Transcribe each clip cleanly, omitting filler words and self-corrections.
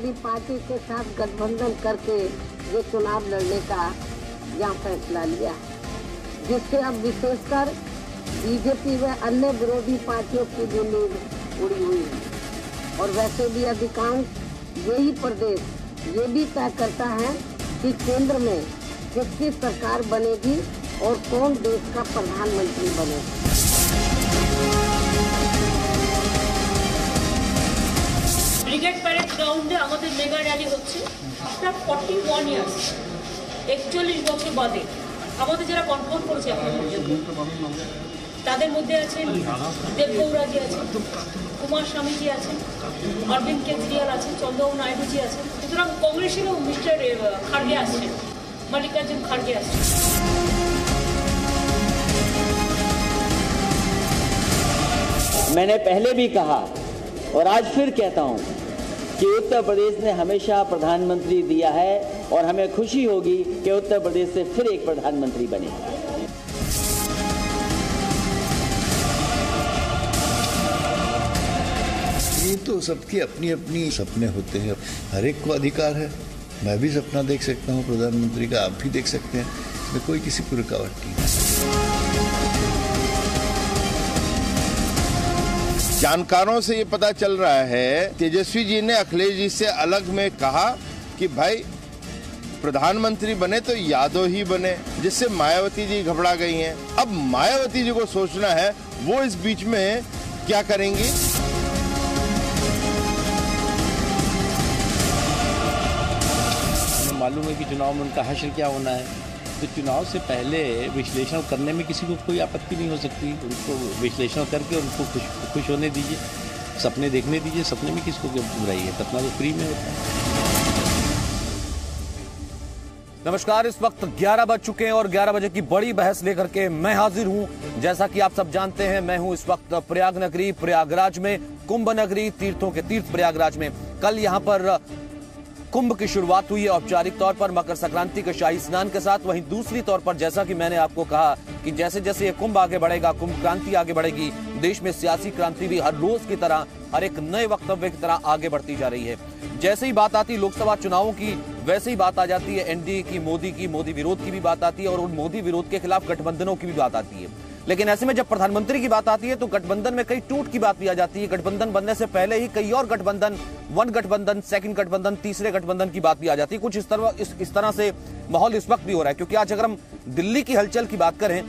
Samajwadi party के साथ गठबंधन करके ये चुनाव लड़ने का यहाँ फैसला लिया, जिससे अब विशेषकर बीजेपी व अन्य विरोधी पार्टियों की भी नींद उड़ी हुई है। और वैसे भी अधिकांश यही प्रदेश ये भी तय करता है कि केंद्र में किसकी सरकार बनेगी और कौन देश का प्रधानमंत्री बनेगा। ব্রিগেড প্যারেড গ্রাউন্ডে আমাদের মেগা র্যালি হচ্ছে। আফটার 41 ইয়ার্স, 41 বছর বাদে আমাদের যারা কনফার্ম করেছে এখন পর্যন্ত, তাদের মধ্যে আছেন দেবগৌড়াজি আছেন, কুমার স্বামীজি আছেন, অরবিন্দ কেজরিওয়াল আছেন, চন্দ্রবাবু নাইডুজি আছেন। সুতরাং কংগ্রেসেরও মিস্টার খাড়গে আসছেন, মল্লিকার্জুন খাড়গে আসছেন। मैंने पहले भी कहा और आज फिर कहता हूं कि उत्तर प्रदेश ने हमेशा प्रधानमंत्री दिया है और हमें खुशी होगी कि उत्तर प्रदेश से फिर एक प्रधानमंत्री बने। ये तो सबकी अपनी अपनी सपने होते हैं, हर एक को अधिकार है। मैं भी सपना देख सकता हूँ प्रधानमंत्री का, आप भी देख सकते हैं, इसमें कोई किसी को रुकावट नहीं है। जानकारों से ये पता चल रहा है, तेजस्वी जी ने अखिलेश जी से अलग में कहा कि भाई प्रधानमंत्री बने तो यादव ही बने, जिससे मायावती जी घबरा गई हैं। अब मायावती जी को सोचना है वो इस बीच में क्या करेंगी। हमें मालूम है कि चुनाव में उनका हासिल क्या होना है, तो चुनाव से पहले विश्लेषण करने में किसी को कोई आपत्ति नहीं हो सकती। उनको विश्लेषण करके उनको खुश होने दीजिए, सपने देखने दीजिए। सपने में किसको बुराई है, सपना तो फ्री में होता है। नमस्कार, इस वक्त 11 बज चुके हैं और 11 बजे की बड़ी बहस लेकर के मैं हाजिर हूं। जैसा कि आप सब जानते हैं, मैं हूं इस वक्त प्रयाग नगरी, प्रयागराज में, कुंभ नगरी, तीर्थों के तीर्थ प्रयागराज में। कल यहां पर कुंभ की शुरुआत हुई है औपचारिक तौर पर मकर संक्रांति के शाही स्नान के साथ। वहीं दूसरी तौर पर जैसा कि मैंने आपको कहा कि जैसे जैसे ये कुंभ आगे बढ़ेगा, कुंभ क्रांति आगे बढ़ेगी, देश में सियासी क्रांति भी हर रोज की तरह, हर एक नए वक्तव्य की तरह आगे बढ़ती जा रही है। जैसे ही बात आती है लोकसभा चुनावों की, वैसे ही बात आ जाती है एनडीए की, मोदी विरोध की भी बात आती है और उन मोदी विरोध के खिलाफ गठबंधनों की भी बात आती है। लेकिन ऐसे में जब प्रधानमंत्री की बात आती है तो गठबंधन में कई टूट की बात भी आ जाती है। गठबंधन बनने से पहले ही कई और गठबंधन, वन गठबंधन, सेकंड गठबंधन, तीसरे गठबंधन की बात भी आ जाती है। कुछ इस तरह से माहौल इस वक्त भी हो रहा है, क्योंकि आज अगर हम दिल्ली की हलचल की बात करें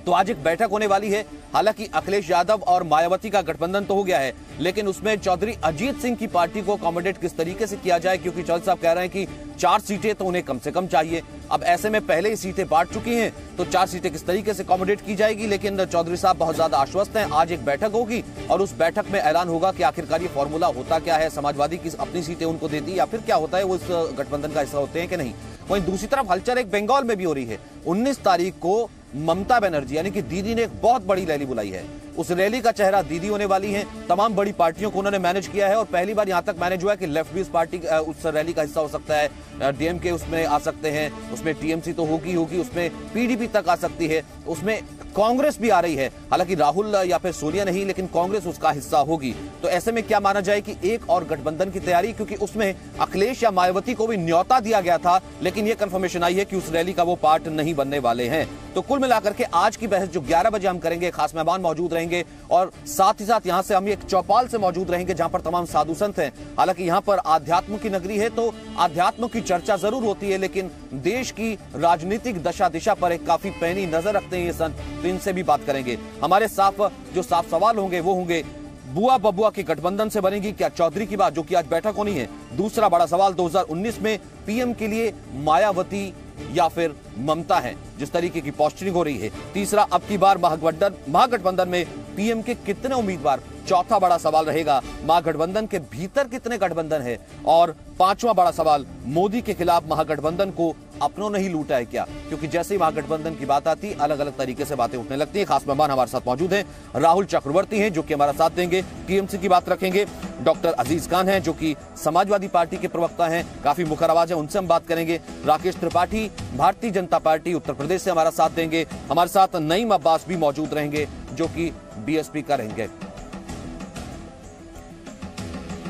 तो आज एक बैठक होने वाली है। हालांकि अखिलेश यादव और मायावती का गठबंधन तो हो गया है, लेकिन उसमें चौधरी अजीत सिंह की पार्टी को अकोमोडेट किस तरीके से किया जाए, क्योंकि चौधरी साहब कह रहे हैं कि 4 सीटें तो उन्हें कम से कम चाहिए। अब ऐसे में पहले ही सीटें बांट चुकी हैं, तो 4 सीटें किस तरीके से अकोमोडेट की जाएगी। लेकिन चौधरी साहब बहुत ज्यादा आश्वस्त हैं। आज एक बैठक होगी और उस बैठक में ऐलान होगा कि आखिरकार ये फॉर्मूला होता क्या है, समाजवादी की अपनी सीटें उनको देती है या फिर क्या होता है, वो इस गठबंधन का हिस्सा होते हैं कि नहीं। वहीं दूसरी तरफ हलचल एक बंगाल में भी हो रही है। 19 तारीख को ममता बनर्जी यानी कि दीदी ने एक बहुत बड़ी रैली बुलाई है। उस रैली का चेहरा दीदी होने वाली है। तमाम बड़ी पार्टियों को उन्होंने मैनेज किया है और पहली बार यहां तक मैनेज हुआ है कि लेफ्ट भी उस पार्टी उस रैली का हिस्सा हो सकता है, डीएमके उसमें आ सकते हैं, उसमें टीएमसी तो होगी, उसमें पीडीपी तक आ सकती है, उसमें कांग्रेस भी आ रही है। हालांकि राहुल या फिर सोनिया नहीं, लेकिन कांग्रेस उसका हिस्सा होगी। तो ऐसे में क्या माना जाए कि एक और गठबंधन की तैयारी, क्योंकि उसमें अखिलेश या मायावती को भी न्योता दिया गया था, लेकिन यह कंफर्मेशन आई है कि उस रैली का वो पार्ट नहीं बनने वाले हैं। तो कुल मिलाकर के आज की बहस जो 11 बजे हम करेंगे, खास मेहमान मौजूद रहेंगे और साथ ही साथ यहां से हम एक चौपाल से मौजूद रहेंगे जहां पर तमाम साधु संत हैं। हालांकि यहां पर आध्यात्म की नगरी है तो आध्यात्म की चर्चा जरूर होती है, लेकिन देश की राजनीतिक दशा दिशा पर एक काफी पैनी नजर रखते हैं ये संत, तो इनसे भी बात करेंगे। हमारे जो साफ सवाल होंगे वो होंगे, बुआ बबुआ की गठबंधन से बनेगी क्या चौधरी की बात, जो कि आज बैठक होनी है। दूसरा बड़ा सवाल 2019 में पीएम के लिए मायावती या फिर ममता है, जिस तरीके की पोस्टरिंग हो रही है। तीसरा, अब की बार महागठबंधन में पीएम के कितने उम्मीदवार। चौथा बड़ा सवाल रहेगा, महागठबंधन के भीतर कितने गठबंधन है। और पांचवा बड़ा सवाल, मोदी के खिलाफ महागठबंधन को अपनों ने ही लूटा है क्या, क्योंकि जैसे ही महागठबंधन की बात आती अलग अलग तरीके से बातें उठने लगती है। खास मेहमान हमारे साथ मौजूद हैं, राहुल चक्रवर्ती हैं जो कि हमारा साथ देंगे, टीएमसी की बात रखेंगे। डॉक्टर अजीज खान हैं जो कि समाजवादी पार्टी के प्रवक्ता हैं, काफी मुखर आवाज है, उनसे हम बात करेंगे। राकेश त्रिपाठी भारतीय जनता पार्टी उत्तर प्रदेश से हमारा साथ देंगे। हमारे साथ नईम अब्बास भी मौजूद रहेंगे जो कि बीएसपी का रहेंगे।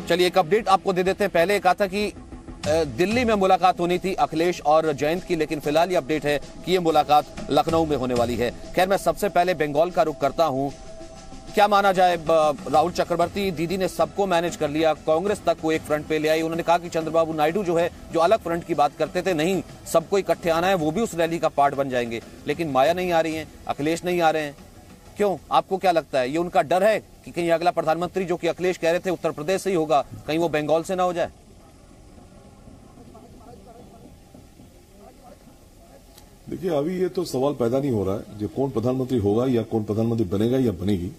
चलिए एक अपडेट आपको दे देते हैं। पहले कहा था कि दिल्ली में मुलाकात होनी थी अखिलेश और जयंत की, लेकिन फिलहाल ये अपडेट है कि ये मुलाकात लखनऊ में होने वाली है। खैर, मैं सबसे पहले बंगाल का रुख करता हूं। क्या माना जाए, राहुल चक्रवर्ती दीदी ने सबको मैनेज कर लिया, कांग्रेस तक को एक फ्रंट पे ले आई। उन्होंने कहा कि चंद्रबाबू नायडू जो है, जो अलग फ्रंट की बात करते थे, नहीं सबको इकट्ठे आना है, वो भी उस रैली का पार्ट बन जाएंगे। लेकिन माया नहीं आ रही है, अखिलेश नहीं आ रहे हैं, क्यों? आपको क्या लगता है, ये उनका डर है कि कहीं अगला प्रधानमंत्री जो कि अखिलेश कह रहे थे उत्तर प्रदेश से ही होगा, कहीं वो बंगाल से ना हो जाए? देखिए, अभी ये तो सवाल पैदा नहीं हो रहा है जो कौन प्रधानमंत्री होगा या कौन प्रधानमंत्री बनेगा या बनेगी।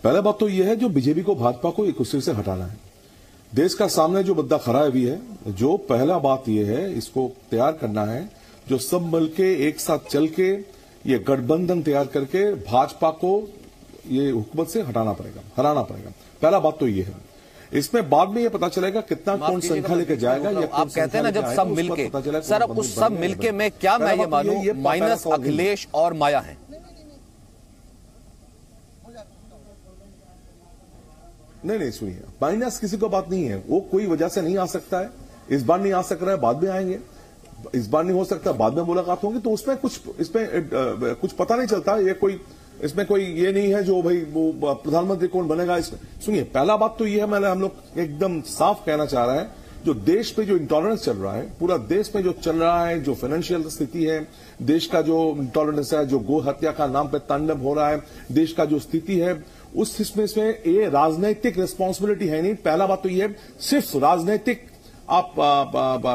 पहला बात तो यह है जो बीजेपी को, भाजपा को एक दूसरे से हटाना है। देश का सामने जो मुद्दा खड़ा अभी है, जो पहला बात यह है, इसको तैयार करना है, जो सब मिलके एक साथ चल के ये गठबंधन तैयार करके भाजपा को ये हुकूमत से हराना पड़ेगा। पहला बात तो ये है। इसमें बाद में ये पता चलेगा कितना कौन संख्या लेके जाएगा। या आप कहते हैं ना जब सब मिलके, सर अब उस सब मिलके में क्या मैं ये मानूं माइनस अखिलेश और माया है? नहीं, सुनिए, माइनस किसी को बात नहीं है, वो कोई वजह से नहीं आ सकता है। इस बार नहीं आ सक रहा है, बाद में आएंगे। इस बार नहीं हो सकता, बाद में मुलाकात होगी, तो उसमें कुछ पता नहीं चलता। ये कोई इसमें कोई ये नहीं है जो भाई वो प्रधानमंत्री कौन बनेगा। इसमें सुनिए, पहला बात तो ये है, हम लोग एकदम साफ कहना चाह रहा है, जो देश पे जो इंटॉलरेंस चल रहा है, पूरा देश में जो चल रहा है, जो फाइनेंशियल स्थिति है, देश का जो इंटॉलरेंस है, जो गो हत्या का नाम पे तांडव हो रहा है, देश का जो स्थिति है, उस इसमें ये राजनैतिक रिस्पॉन्सिबिलिटी है नहीं। पहला बात तो ये है, सिर्फ राजनैतिक आप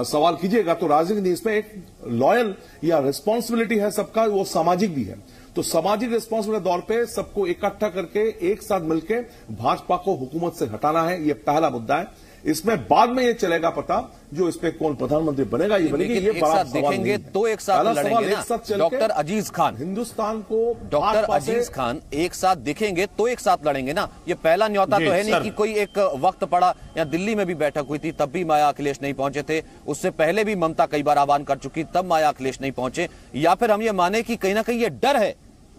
सवाल कीजिएगा तो राजनीति नहीं, इसमें एक लॉयल या रिस्पॉन्सिबिलिटी है सबका, वो सामाजिक भी है। तो सामाजिक रिस्पॉन्सिबिलिटी के तौर पे सबको इकट्ठा करके एक साथ मिलकर भाजपा को हुकूमत से हटाना है, ये पहला मुद्दा है। इसमें बाद में ये चलेगा पता जो इस पे कौन प्रधानमंत्री बनेगा, ये बनेगी, ये बड़ा सवाल देखेंगे तो एक साथ लड़ेंगे ना। डॉक्टर अजीज खान, हिंदुस्तान को डॉक्टर अजीज खान एक साथ दिखेंगे तो एक साथ लड़ेंगे ना। ये पहला न्योता तो है नहीं कि कोई एक वक्त पड़ा, या दिल्ली में भी बैठक हुई थी तब भी माया अखिलेश नहीं पहुंचे थे, उससे पहले भी ममता कई बार आह्वान कर चुकी तब माया अखिलेश नहीं पहुंचे। या फिर हम ये माने कि कहीं ना कहीं ये डर है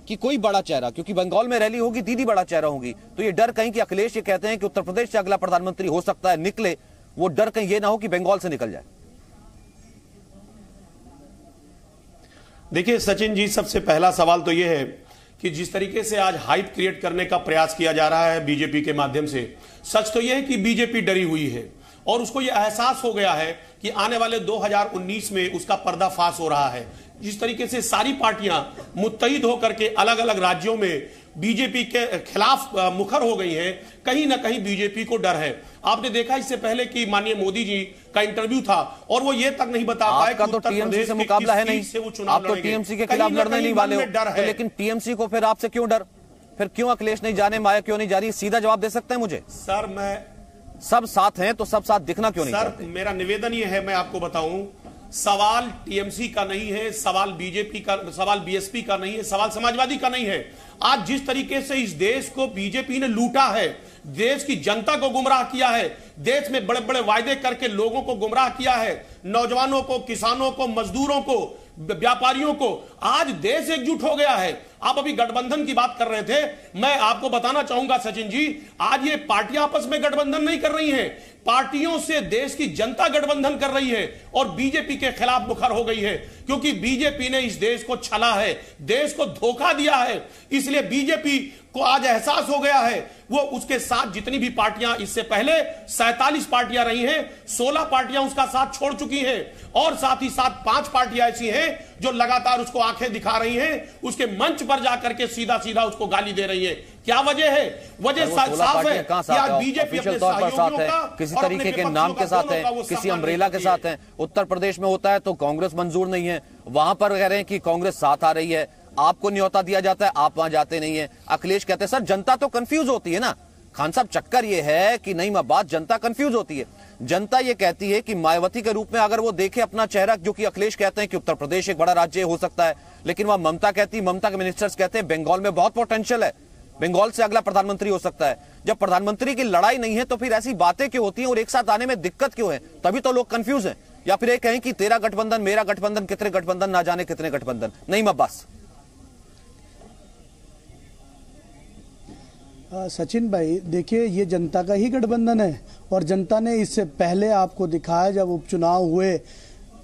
कि कोई बड़ा चेहरा, क्योंकि बंगाल में रैली होगी, दीदी बड़ा चेहरा होगी, तो ये डर कहीं कि अखिलेश ये कहते हैं कि उत्तर प्रदेश से अगला प्रधानमंत्री हो सकता है, निकले, वो डर कहीं ये ना हो कि बंगाल से निकल जाए। देखिए सचिन जी, सबसे पहला सवाल तो यह है कि जिस तरीके से आज हाइप क्रिएट करने का प्रयास किया जा रहा है बीजेपी के माध्यम से, सच तो यह है कि बीजेपी डरी हुई है और उसको यह एहसास हो गया है कि आने वाले 2019 में उसका पर्दाफाश हो रहा है। जिस तरीके से सारी पार्टियां मुत्तहिद होकर के अलग अलग राज्यों में बीजेपी के खिलाफ मुखर हो गई हैं, कहीं ना कहीं बीजेपी को डर है। आपने देखा इससे पहले कि माननीय मोदी जी का इंटरव्यू था और वो ये तक नहीं बता पाए कि तो टीएमसी से मुकाबला है नहीं, आप तो टीएमसी के खिलाफ लड़ने नहीं वाले हो, लेकिन टीएमसी को फिर आपसे क्यों डर? फिर क्यों अखिलेश नहीं जाने, माया क्यों नहीं जा रही? सीधा जवाब दे सकते हैं मुझे? सर, मैं सब साथ हैं तो सब साथ दिखना क्यों नहीं? सर, मेरा निवेदन ये है, मैं आपको बताऊं, सवाल टीएमसी का नहीं है, सवाल बीजेपी का, सवाल बीएसपी का नहीं है, सवाल समाजवादी का नहीं है। आज जिस तरीके से इस देश को बीजेपी ने लूटा है, देश की जनता को गुमराह किया है, देश में बड़े बड़े वायदे करके लोगों को गुमराह किया है, नौजवानों को, किसानों को, मजदूरों को, व्यापारियों को, आज देश एकजुट हो गया है। आप अभी गठबंधन की बात कर रहे थे, मैं आपको बताना चाहूंगा सचिन जी, आज ये पार्टियां आपस में गठबंधन नहीं कर रही हैं, पार्टियों से देश की जनता गठबंधन कर रही है और बीजेपी के खिलाफ मुखर हो गई है, क्योंकि बीजेपी ने इस देश को छला है, देश को धोखा दिया है। इसलिए बीजेपी को आज एहसास हो गया है, वो उसके साथ जितनी भी पार्टियां, इससे पहले 47 पार्टियां रही हैं, 16 पार्टियां उसका साथ छोड़ चुकी हैं और साथ ही साथ 5 पार्टियां ऐसी हैं जो लगातार उसको आंखें दिखा रही हैं, उसके मंच पर जाकर के सीधा सीधा उसको गाली दे रही है। क्या वजह है? वजह साफ है कि आज बीजेपी अपने सहयोगियों का किसी तरीके के नाम के साथ है, किसी अम्ब्रेला के साथ है। उत्तर प्रदेश में होता है तो कांग्रेस मंजूर नहीं है, वहां पर कह रहे हैं कि कांग्रेस साथ आ रही है, आपको न्योता दिया जाता है, आप वहां जाते नहीं है। अखिलेश कहते हैं सर जनता तो कंफ्यूज होती है ना। खान साहब, चक्कर ये है कि नहीं बात, जनता कंफ्यूज होती है। जनता ये कहती है कि मायावती के रूप में अगर वो देखे अपना चेहरा, जो कि अखिलेश कहते हैं कि उत्तर प्रदेश एक बड़ा राज्य हो सकता है, लेकिन वहां ममता कहती है, ममता के मिनिस्टर्स कहते हैं बंगाल में बहुत पोटेंशियल है, बंगाल से अगला प्रधानमंत्री हो सकता है। जब प्रधानमंत्री की लड़ाई नहीं है तो फिर ऐसी बातें क्यों होती हैं और एक साथ आने में दिक्कत क्यों है? तभी तो लोग कंफ्यूज हैं। या फिर ये कहें कि तेरा गठबंधन, मेरा गठबंधन, कितने गठबंधन, ना जाने कितने गठबंधन। नहीं, मैं बस सचिन भाई देखिए, ये जनता का ही गठबंधन है और जनता ने इससे पहले आपको दिखाया, जब उपचुनाव हुए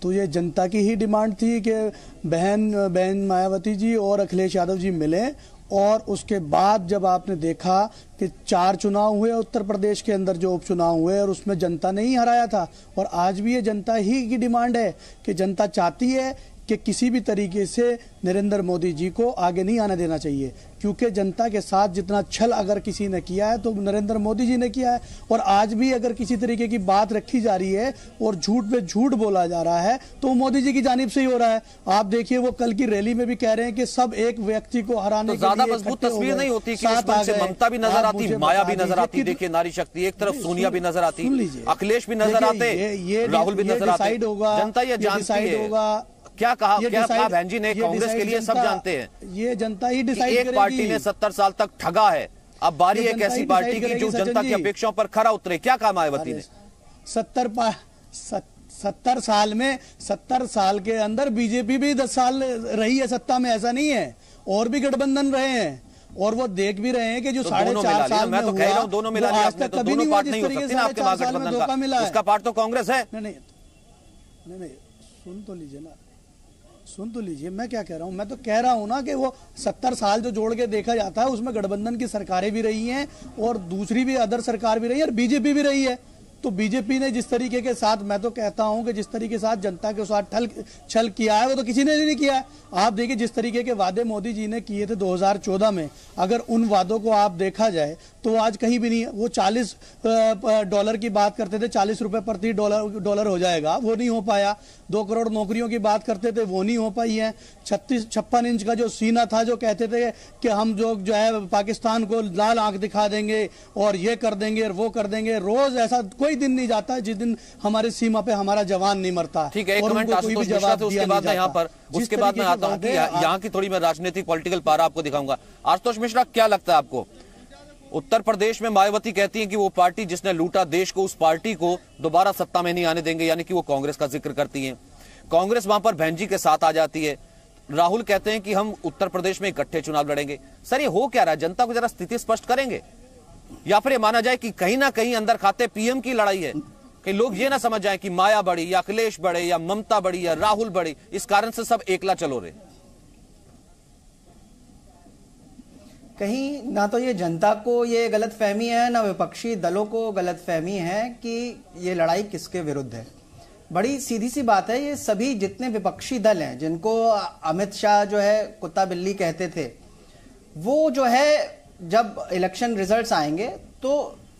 तो ये जनता की ही डिमांड थी कि बहन मायावती जी और अखिलेश यादव जी मिले। और उसके बाद जब आपने देखा कि 4 चुनाव हुए उत्तर प्रदेश के अंदर, जो उपचुनाव हुए, और उसमें जनता ने ही हराया था। और आज भी ये जनता ही की डिमांड है कि जनता चाहती है कि किसी भी तरीके से नरेंद्र मोदी जी को आगे नहीं आने देना चाहिए, क्योंकि जनता के साथ जितना छल अगर किसी ने किया है तो नरेंद्र मोदी जी ने किया है। और आज भी अगर किसी तरीके की बात रखी जा रही है और झूठ पे झूठ बोला जा रहा है तो मोदी जी की जानिब से ही हो रहा है। आप देखिए, वो कल की रैली में भी कह रहे हैं कि सब एक व्यक्ति को हराने तो ज्यादा मजबूत तस्वीर नहीं होती कि उस मंच से ममता भी नजर आती, माया भी नजर आती, देखिए नारी शक्ति एक तरफ, सोनिया भी नजर आती, अखिलेश भी नजर आते, राहुल भी नजर आते। जनता ये जानती है। क्या कहा बहन जी ने, कांग्रेस के लिए सब जानते हैं, ये जनता ही डिसाइड करेगी। एक पार्टी ने 70 साल तक ठगा है, अब बारी एक ऐसी पार्टी की जो जनता की अपेक्षाओं पर खरा उतरे। क्या कहा मायावती ने? 70 साल में, 70 साल के अंदर बीजेपी भी 10 साल रही है सत्ता में, ऐसा नहीं है, और भी गठबंधन रहे हैं। और वो देख भी रहे हैं कि जो 4.5 साल में हुआ, कह रहा हूं दोनों मिला लिया आपने, तो दोनों पार्ट नहीं हो सकते ना आपके महागठबंधन का, उसका पार्ट तो कांग्रेस है। नहीं, सुन तो लीजिए, मैं क्या कह रहा हूं, मैं तो कह रहा हूं ना कि वो 70 साल जो जोड़ के देखा जाता है उसमें गठबंधन की सरकारें भी रही हैं और दूसरी भी अदर सरकार भी रही है और बीजेपी भी रही है। तो बीजेपी ने जिस तरीके के साथ, मैं तो कहता हूं कि जिस तरीके के साथ जनता के साथ छल किया है वो तो किसी ने नहीं किया है। आप देखिए जिस तरीके के वादे मोदी जी ने किए थे 2014 में, अगर उन वादों को आप देखा जाए तो आज कहीं भी नहीं है। वो $40 की बात करते थे, ₹40 प्रति डॉलर हो जाएगा, वो नहीं हो पाया। 2 करोड़ नौकरियों की बात करते थे, वो नहीं हो पाई है। 56 इंच का जो सीना था, जो कहते थे कि हम जो है पाकिस्तान को लाल आंख दिखा देंगे और ये कर देंगे और वो कर देंगे, रोज ऐसा कोई दिन नहीं जाता जिस दिन हमारी सीमा पे हमारा जवान नहीं मरता। ठीक है, एक कमेंट आशुतोष मिश्रा से, उसके बाद मैं यहाँ पर, उसके बाद मैं आता हूँ कि यहाँ की थोड़ी मैं राजनीतिक पॉलिटिकल पारा आपको दिखाऊंगा। आशुतोष मिश्रा, क्या लगता है आपको, उत्तर प्रदेश में मायावती कहती है कि वो पार्टी जिसने लूटा देश को, उस पार्टी को दोबारा सत्ता में नहीं आने देंगे, यानी कि वो कांग्रेस का जिक्र करती है। कांग्रेस वहां पर बहन जी के साथ आ जाती है। राहुल कहते हैं कि हम उत्तर प्रदेश में इकट्ठे चुनाव लड़ेंगे। सर, ये हो क्या रहा है? जनता को जरा स्थिति स्पष्ट करेंगे, या फिर ये माना जाए कि कहीं ना कहीं अंदर खाते पीएम की लड़ाई है, कि लोग ये ना समझ जाए कि माया बड़ी या अखिलेश बड़े या ममता बड़ी या राहुल बड़ी, इस कारण से सब एकला चलो रहे। कहीं ना तो ये जनता को ये गलतफहमी है, ना विपक्षी दलों को गलतफहमी है कि ये लड़ाई किसके विरुद्ध है। बड़ी सीधी सी बात है, ये सभी जितने विपक्षी दल हैं, जिनको अमित शाह जो है कुत्ता बिल्ली कहते थे, वो जो है जब इलेक्शन रिजल्ट्स आएंगे तो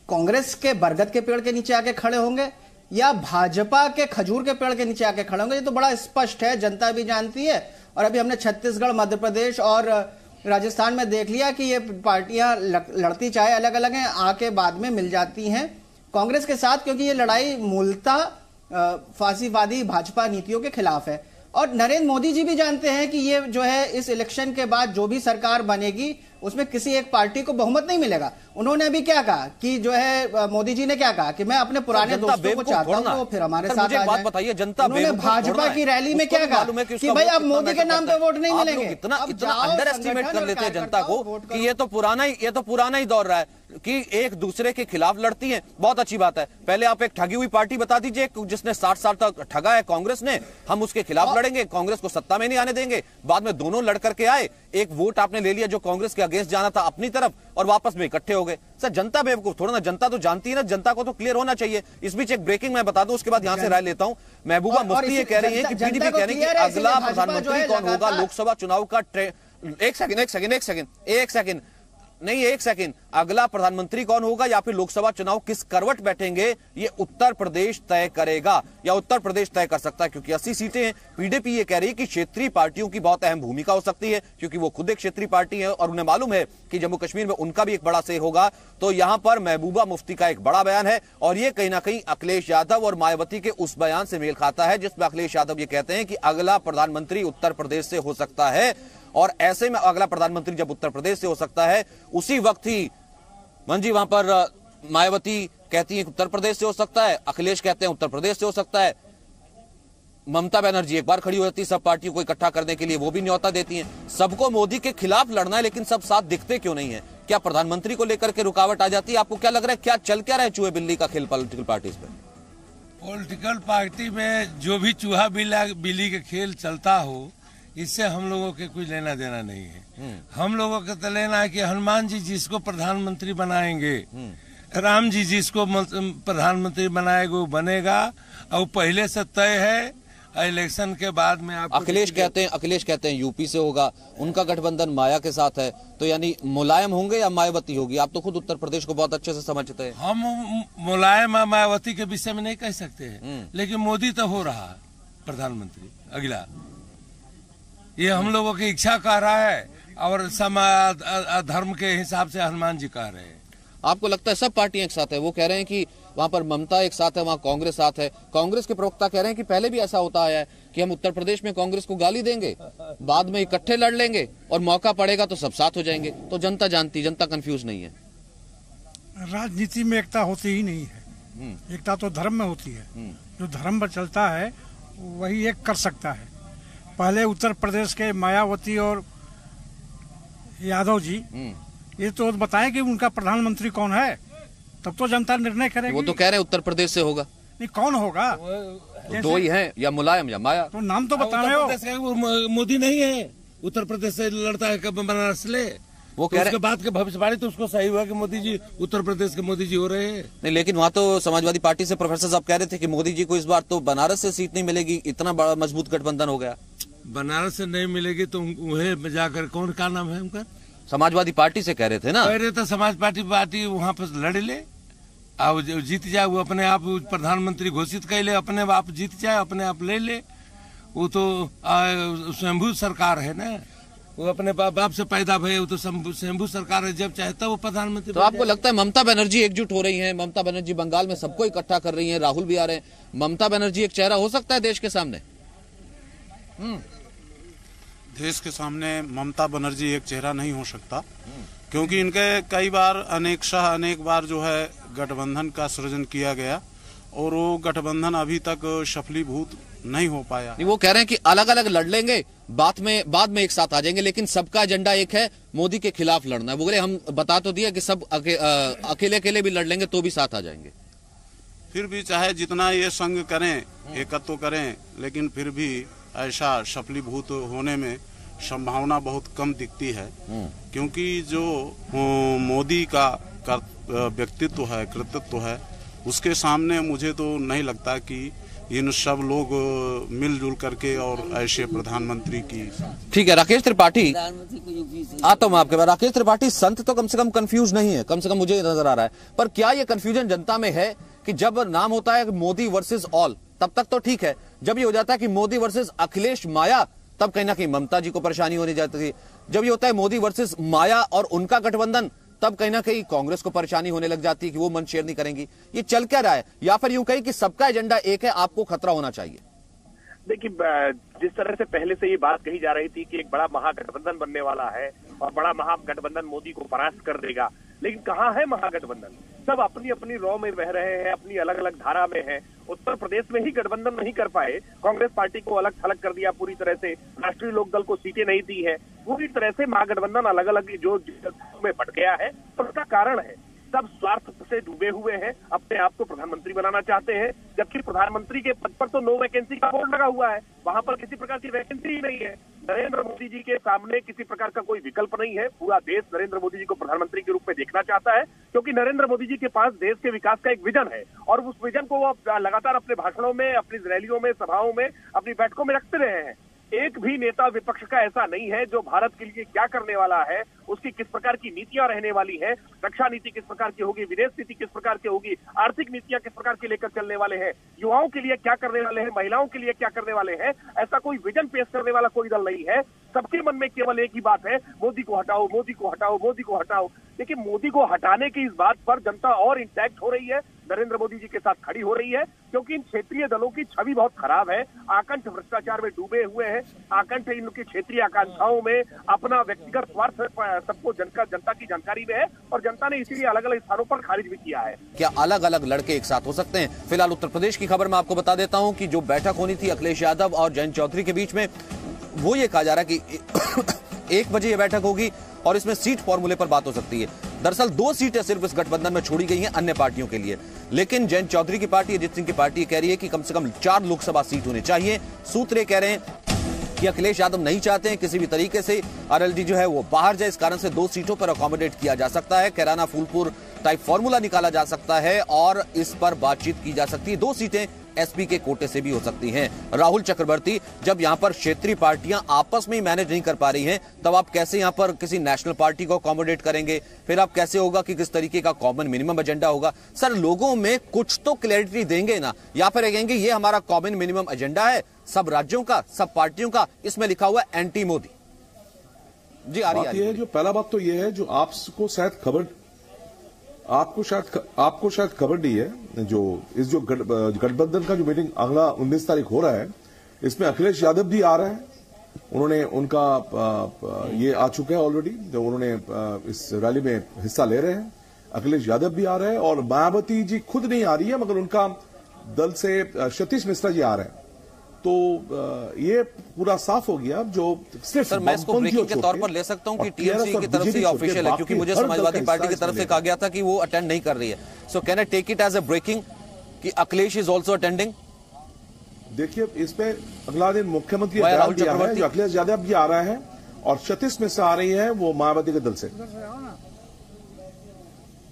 कांग्रेस के बरगद के पेड़ के नीचे आके खड़े होंगे या भाजपा के खजूर के पेड़ के नीचे आके खड़े होंगे। ये तो बड़ा स्पष्ट है, जनता भी जानती है। और अभी हमने छत्तीसगढ़, मध्य प्रदेश और राजस्थान में देख लिया कि ये पार्टियां लड़ती चाहे अलग अलग हैं, आके बाद में मिल जाती हैं कांग्रेस के साथ, क्योंकि ये लड़ाई मूलतः फांसीवादी भाजपा नीतियों के खिलाफ है। और नरेंद्र मोदी जी भी जानते हैं कि ये जो है इस इलेक्शन के बाद जो भी सरकार बनेगी उसमें किसी एक पार्टी को बहुमत नहीं मिलेगा। उन्होंने अभी क्या कहा कि जो है मोदी जी ने क्या कहा कि मैं अपने पुराने दोस्तों को चाहता हूं वो फिर हमारे साथ आ जाए। बताइए, जनता उन्होंने भाजपा की रैली में क्या कहा कि भाई अब मोदी के नाम पे वोट नहीं मिलेंगे। इतना अंडर एस्टिमेट कर लेते हैं जनता को कि ये तो पुराना ही दौर रहा है कि एक दूसरे के खिलाफ लड़ती है। बहुत अच्छी बात है, पहले आप एक ठगी हुई पार्टी बता दीजिए जिसने 60 साल तक ठगा है कांग्रेस ने, हम उसके खिलाफ लड़ेंगे, कांग्रेस को सत्ता में नहीं आने देंगे। बाद में दोनों लड़ करके आए, एक वोट आपने ले लिया जो कांग्रेस के अगेंस्ट जाना था अपनी तरफ, और वापस में इकट्ठे हो गए। सर, जनता बेवकूफ थोड़ा ना, जनता तो जानती है ना, जनता को तो क्लियर होना चाहिए। इस बीच एक ब्रेकिंग मैं बता दूं, उसके बाद यहां से राय लेता हूं। महबूबा मुफ्ती ये कह रही है कि पीडीपी कह रही है कि अगला प्रधानमंत्री कौन होगा लोकसभा चुनाव का एक सेकंड, अगला प्रधानमंत्री कौन होगा या फिर लोकसभा चुनाव किस करवट बैठेंगे, ये उत्तर प्रदेश तय करेगा, या उत्तर प्रदेश तय कर सकता है, क्योंकि 80 सीटें हैं। पीडीपी ये कह रही है कि क्षेत्रीय पार्टियों की बहुत अहम भूमिका हो सकती है, क्योंकि वो खुद एक क्षेत्रीय पार्टी है और उन्हें मालूम है कि जम्मू कश्मीर में उनका भी एक बड़ा शेर होगा। तो यहां पर महबूबा मुफ्ती का एक बड़ा बयान है, और ये कहीं ना कहीं अखिलेश यादव और मायावती के उस बयान से मेल खाता है जिसमें अखिलेश यादव ये कहते हैं कि अगला प्रधानमंत्री उत्तर प्रदेश से हो सकता है। और ऐसे में अगला प्रधानमंत्री जब उत्तर प्रदेश से हो सकता है, उसी वक्त ही मंजी वहां पर मायावती कहती है कि उत्तर प्रदेश से हो सकता है, अखिलेश कहते हैं उत्तर प्रदेश से हो सकता है, ममता बनर्जी एक बार खड़ी हो जाती है सब पार्टियों को इकट्ठा करने के लिए, वो भी न्योता देती हैं। सबको मोदी के खिलाफ लड़ना है, लेकिन सब साथ दिखते क्यों नहीं है? क्या प्रधानमंत्री को लेकर के रुकावट आ जाती है? आपको क्या लग रहा है, क्या चल क्या रहा है चूहे बिल्ली का खेल पॉलिटिकल पार्टीज में? पॉलिटिकल पार्टी में जो भी चूहा बिल्ली का खेल चलता हो, इससे हम लोगों के कुछ लेना देना नहीं है। हम लोगों का तो लेना है कि हनुमान जी जिसको प्रधानमंत्री बनाएंगे, राम जी जिसको प्रधानमंत्री बनाएगा वो बनेगा, और पहले से तय है। इलेक्शन के बाद में आप अखिलेश कहते हैं यूपी से होगा, उनका गठबंधन माया के साथ है, तो यानी मुलायम होंगे या मायावती होगी? आप तो खुद उत्तर प्रदेश को बहुत अच्छे से समझते हैं। हम मुलायम मायावती के विषय में नहीं कह सकते हैं, लेकिन मोदी तो हो रहा है प्रधानमंत्री अगला, ये हम लोगों की इच्छा कह रहा है, और समाज धर्म के हिसाब से हनुमान जी कह रहे हैं। आपको लगता है सब पार्टियां एक साथ है? वो कह रहे हैं कि वहां पर ममता एक साथ है, वहां कांग्रेस साथ है। कांग्रेस के प्रवक्ता कह रहे हैं कि पहले भी ऐसा होता आया है कि हम उत्तर प्रदेश में कांग्रेस को गाली देंगे, बाद में इकट्ठे लड़ लेंगे, और मौका पड़ेगा तो सब साथ हो जाएंगे। तो जनता जानती, जनता कंफ्यूज नहीं है। राजनीति में एकता होती ही नहीं है, एकता तो धर्म में होती है। जो धर्म पर चलता है वही एक कर सकता है। पहले उत्तर प्रदेश के मायावती और यादव जी ये तो बताएं कि उनका प्रधानमंत्री कौन है, तब तो जनता निर्णय करेगी। वो तो कह रहे हैं उत्तर प्रदेश से होगा। नहीं, कौन होगा? दो ही हैं, या मुलायम या माया। तो नाम तो बता रहे हो। मोदी नहीं है, उत्तर प्रदेश से लड़ता है बनारस से। वो कह रहे उसके बाद के भविष्यवाणी तो उसको सही हुआ कि मोदी जी उत्तर प्रदेश के मोदी जी हो रहे हैं। नहीं, लेकिन वहाँ तो समाजवादी पार्टी से प्रोफेसर साहब कह रहे थे कि मोदी जी को इस बार तो बनारस से सीट नहीं मिलेगी, इतना बड़ा मजबूत गठबंधन हो गया। बनारस से नहीं मिलेगी तो वह जाकर कौन का नाम है उनका, समाजवादी पार्टी से कह रहे थे ना। कह रहे थे समाज पार्टी वहाँ पर लड़ ले, अब जीत जाए, वो अपने आप प्रधानमंत्री घोषित कर ले, अपने आप जीत जाए, अपने आप ले ले। वो तो स्वयंभू सरकार है ना, वो अपने बाप से पैदा भय, वो तो स्वयंभू सरकार है, जब चाहता वो प्रधानमंत्री। तो आपको लगता है ममता बनर्जी एकजुट हो रही है? ममता बनर्जी बंगाल में सबको इकट्ठा कर रही है, राहुल भी आ रहे हैं। ममता बनर्जी एक चेहरा हो सकता है देश के सामने? देश के सामने ममता बनर्जी एक चेहरा नहीं हो सकता, क्योंकि इनके कई बार अनेक बार जो है गठबंधन का सृजन किया गया, और वो गठबंधन अभी तक सफलीभूत नहीं हो पाया। वो कह रहे हैं कि अलग अलग लड़ लेंगे, बाद में एक साथ आ जाएंगे, लेकिन सबका एजेंडा एक है, मोदी के खिलाफ लड़ना है। वो बोले हम बता तो दिया कि सब अकेले भी लड़ लेंगे तो भी साथ आ जाएंगे। फिर भी चाहे जितना ये संग करें, एकत्व करें, लेकिन फिर भी ऐसा सफलीभूत होने में संभावना बहुत कम दिखती है, क्योंकि जो मोदी का व्यक्तित्व है, कृतित्व है, उसके सामने मुझे तो नहीं लगता कि इन सब लोग मिलजुल करके और ऐसे प्रधानमंत्री की। ठीक है, राकेश त्रिपाठी आता हूं आपके बाद। राकेश त्रिपाठी, संत तो कम से कम कंफ्यूज नहीं है, कम से कम मुझे नजर आ रहा है, पर क्या ये कंफ्यूजन जनता में है कि जब नाम होता है मोदी वर्सेस ऑल तब तक तो ठीक है, जब ये हो जाता है कि मोदी वर्सेस अखिलेश माया, तब कहीं ना कहीं ममता जी को परेशानी होने जाती है। जब ये होता है मोदी वर्सेस माया और उनका गठबंधन, तब कहीं ना कहीं कांग्रेस को परेशानी होने लग जाती है कि वो मन शेयर नहीं करेंगी। ये चल क्या रहा है, या फिर यूं कहीं कि सबका एजेंडा एक है, आपको खतरा होना चाहिए? देखिए, जिस तरह से पहले से ये बात कही जा रही थी कि एक बड़ा महागठबंधन बनने वाला है और बड़ा महागठबंधन मोदी को परास्त कर देगा, लेकिन कहाँ है महागठबंधन? सब अपनी अपनी रॉ में बह रहे हैं, अपनी अलग अलग धारा में हैं। उत्तर प्रदेश में ही गठबंधन नहीं कर पाए, कांग्रेस पार्टी को अलग थलग कर दिया पूरी तरह से, राष्ट्रीय लोकदल को सीटें नहीं दी है, पूरी तरह से महागठबंधन अलग अलग जो में बट गया है। तो उसका कारण है सब स्वार्थ से डूबे हुए हैं, अपने आप को प्रधानमंत्री बनाना चाहते हैं, जबकि प्रधानमंत्री के पद पर तो नो वैकेंसी का बोर्ड लगा हुआ है, वहां पर किसी प्रकार की वैकेंसी ही नहीं है। नरेंद्र मोदी जी के सामने किसी प्रकार का कोई विकल्प नहीं है। पूरा देश नरेंद्र मोदी जी को प्रधानमंत्री के रूप में देखना चाहता है, क्योंकि नरेंद्र मोदी जी के पास देश के विकास का एक विजन है, और उस विजन को वो लगातार अपने भाषणों में, अपनी रैलियों में, सभाओं में, अपनी बैठकों में रखते रहे हैं। एक भी नेता विपक्ष का ऐसा नहीं है जो भारत के लिए क्या करने वाला है, उसकी किस प्रकार की नीतियां रहने वाली है, रक्षा नीति किस प्रकार की होगी, विदेश नीति किस प्रकार की होगी, आर्थिक नीतियां किस प्रकार की लेकर चलने वाले हैं, युवाओं के लिए क्या करने वाले हैं, महिलाओं के लिए क्या करने वाले हैं, ऐसा कोई विजन पेश करने वाला कोई दल नहीं है। सबके मन में केवल एक ही बात है, मोदी को हटाओ, मोदी को हटाओ, मोदी को हटाओ। देखिए, मोदी को हटाने की इस बात पर जनता और इंटैक्ट हो रही है, नरेंद्र मोदी जी के साथ खड़ी हो रही है, क्योंकि इन क्षेत्रीय दलों की छवि बहुत खराब है, आकंठ भ्रष्टाचार में डूबे हुए हैं, आकंठ इनकी क्षेत्रीय आकांक्षाओं में, अपना व्यक्तिगत स्वार्थ सबको जनता की जानकारी में है, और जनता ने इसीलिए अलग अलग स्थानों पर खारिज भी किया है। क्या अलग अलग लड़के एक साथ हो सकते हैं? फिलहाल उत्तर प्रदेश की खबर मैं आपको बता देता हूं कि जो बैठक होनी थी अखिलेश यादव और जयंत चौधरी के बीच में, वो ये कहा जा रहा है कि 1 बजे यह बैठक होगी और इसमें सीट फॉर्मूले पर बात हो सकती है। दरअसल 2 सीटें सिर्फ इस गठबंधन में छोड़ी गई हैं अन्य पार्टियों के लिए, लेकिन जयंत चौधरी की पार्टी, अजीत सिंह की पार्टी कह रही है कि कम से कम 4 लोकसभा सीट होनी चाहिए। सूत्र कह रहे हैं कि अखिलेश यादव नहीं चाहते हैं किसी भी तरीके से आरएलडी जो है वो बाहर जाए, इस कारण से 2 सीटों पर अकोमोडेट किया जा सकता है। कैराना फूलपुर टाइप फॉर्मूला निकाला जा सकता है और इस पर बातचीत की जा सकती है। 2 सीटें एसपी के कोटे से भी हो सकती हैं। राहुल चक्रवर्ती, जब यहां पर क्षेत्रीय पार्टियां आपस में ही मैनेज नहीं कर पा रही हैं, तब आप कैसे यहां पर किसी नेशनल पार्टी को अकोमोडेट करेंगे? फिर आप कैसे होगा कि किस तरीके का कॉमन मिनिमम एजेंडा होगा? सर, लोगों में कुछ तो क्लैरिटी देंगे ना, या फिर कहेंगे ये हमारा कॉमन मिनिमम एजेंडा है सब राज्यों का, सब पार्टियों का, इसमें लिखा हुआ है एंटी मोदी। जी आ रही है। जो पहला बात तो ये है, जो आपको शायद खबर नहीं है, जो इस जो गठबंधन का जो मीटिंग अगला 19 तारीख हो रहा है, इसमें अखिलेश यादव भी आ रहे हैं। उन्होंने उनका ये आ चुका है ऑलरेडी, जो उन्होंने इस रैली में हिस्सा ले रहे हैं। अखिलेश यादव भी आ रहे हैं और मायावती जी खुद नहीं आ रही है, मगर उनका दल से सतीश मिश्रा जी आ रहे हैं। तो ये पूरा साफ हो गया। जो सिर्फ सर, मैं इसको ब्रेकिंग के तौर पर ले सकता हूं कि टीएमसी की तरफ से ऑफिशियल है, क्योंकि मुझे समाजवादी पार्टी की तरफ से कहा गया था कि वो अटेंड नहीं कर रही है। So can I take it as a breaking कि अखिलेश इज आल्सो अटेंडिंग? देखिए, इसमें अगला दिन मुख्यमंत्री अखिलेश यादव भी आ रहा है और सतीश मिश्रा आ रही है, वो मायावती के दल से।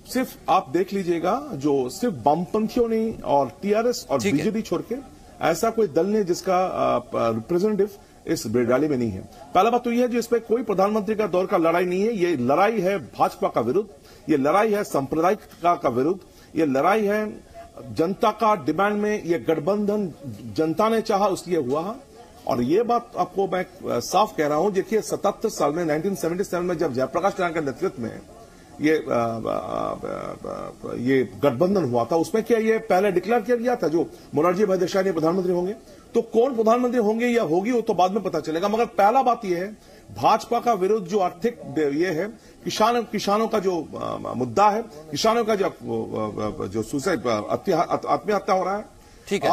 सिर्फ आप देख लीजिएगा, जो सिर्फ वामपंथियों ने और टीआरएस और बीजेपी छोड़ के ऐसा कोई दल नहीं जिसका रिप्रेजेंटेटिव इस रैली में नहीं है। पहला बात तो यह है, जो इसमें कोई प्रधानमंत्री का दौर का लड़ाई नहीं है। ये लड़ाई है भाजपा का विरुद्ध, ये लड़ाई है सांप्रदायिकता का विरुद्ध, ये लड़ाई है जनता का डिमांड में। ये गठबंधन जनता ने चाहा इसलिए हुआ। और ये बात आपको मैं साफ कह रहा हूं। देखिए, 77 साल में 1977 में जब जयप्रकाश नारायण के नेतृत्व में ये गठबंधन हुआ था, उसमें क्या ये पहले डिक्लेयर किया गया था जो मोरारजी भाई देसाई प्रधानमंत्री होंगे? तो कौन प्रधानमंत्री होंगे या होगी वो तो बाद में पता चलेगा। मगर पहला बात यह है, भाजपा का विरोध जो आर्थिक ये है, किसानों का जो मुद्दा है, किसानों का जो सुसाइड आत्महत्या हो रहा है, ठीक है,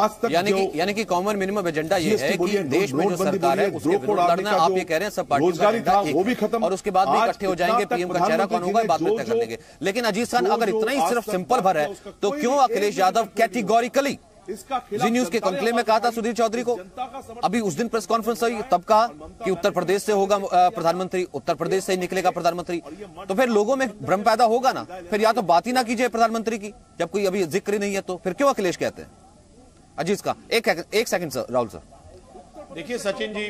यानी कि कॉमन मिनिमम एजेंडा ये है कि देश में जो सरकार है उसके विरुद्ध लड़ना। आप ये कह रहे हैं सब पार्टियों का वो भी खत्म और उसके बाद भी इकट्ठे हो जाएंगे, पीएम का चेहरा कौन होगा बाद में तय कर लेंगे। लेकिन अजीत खान, अगर इतना ही सिर्फ सिंपल भर है तो क्यों अखिलेश यादव कैटेगोरिकली जी न्यूज के कॉन्क्लेव में कहा था सुधीर चौधरी को? अभी उस दिन प्रेस कॉन्फ्रेंस हुई तब कहा कि उत्तर प्रदेश से होगा प्रधानमंत्री, उत्तर प्रदेश से ही निकलेगा प्रधानमंत्री। तो फिर लोगों में भ्रम पैदा होगा ना, फिर या तो बात ही ना कीजिए प्रधानमंत्री की जब कोई अभी जिक्र ही नहीं है, तो फिर क्यों अखिलेश कहते हैं? अजीत का एक सेकंड सर, राहुल सर। देखिए सचिन जी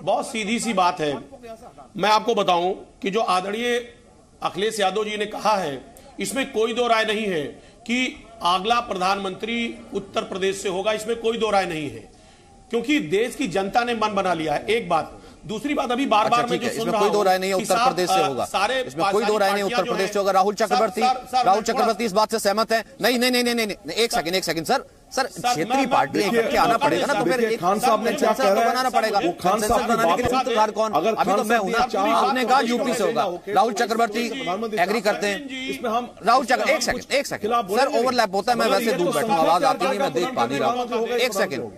बहुत सीधी सी बात है। मैं आपको बताऊं कि जो आदरणीय अखिलेश यादव जी ने कहा है, इसमें कोई दो राय नहीं है कि अगला प्रधानमंत्री उत्तर प्रदेश से होगा, इसमें कोई दो राय नहीं है, क्योंकि देश की जनता ने मन बना लिया है। एक बात। दूसरी बात, अभी बार बार मैं जो सुन रहा हूं, कोई दो राय नहीं है उत्तर प्रदेश से होगा, इसमें कोई दो राय नहीं उत्तर प्रदेश से होगा। राहुल चक्रवर्ती इस बात से सहमत है? नहीं, एक सेकंड सर, क्षेत्रीय पार्टी इकट्ठे आना पड़ेगा ना, तो फिर खान साहब ने बनाना पड़ेगा। खान साहब बनाने के लिए सूत्रधार कौन? अभी तो मैं हूं ना, आपने कहा यूपी से होगा। राहुल चक्रवर्ती एग्री करते हैं? राहुल चक्रवर्ती एक सेकंड सर, ओवरलैप होता है, मैं वैसे दूर बैठूंगा, आवाज आती नहीं, मैं देख पा नहीं रहा। एक सेकंड,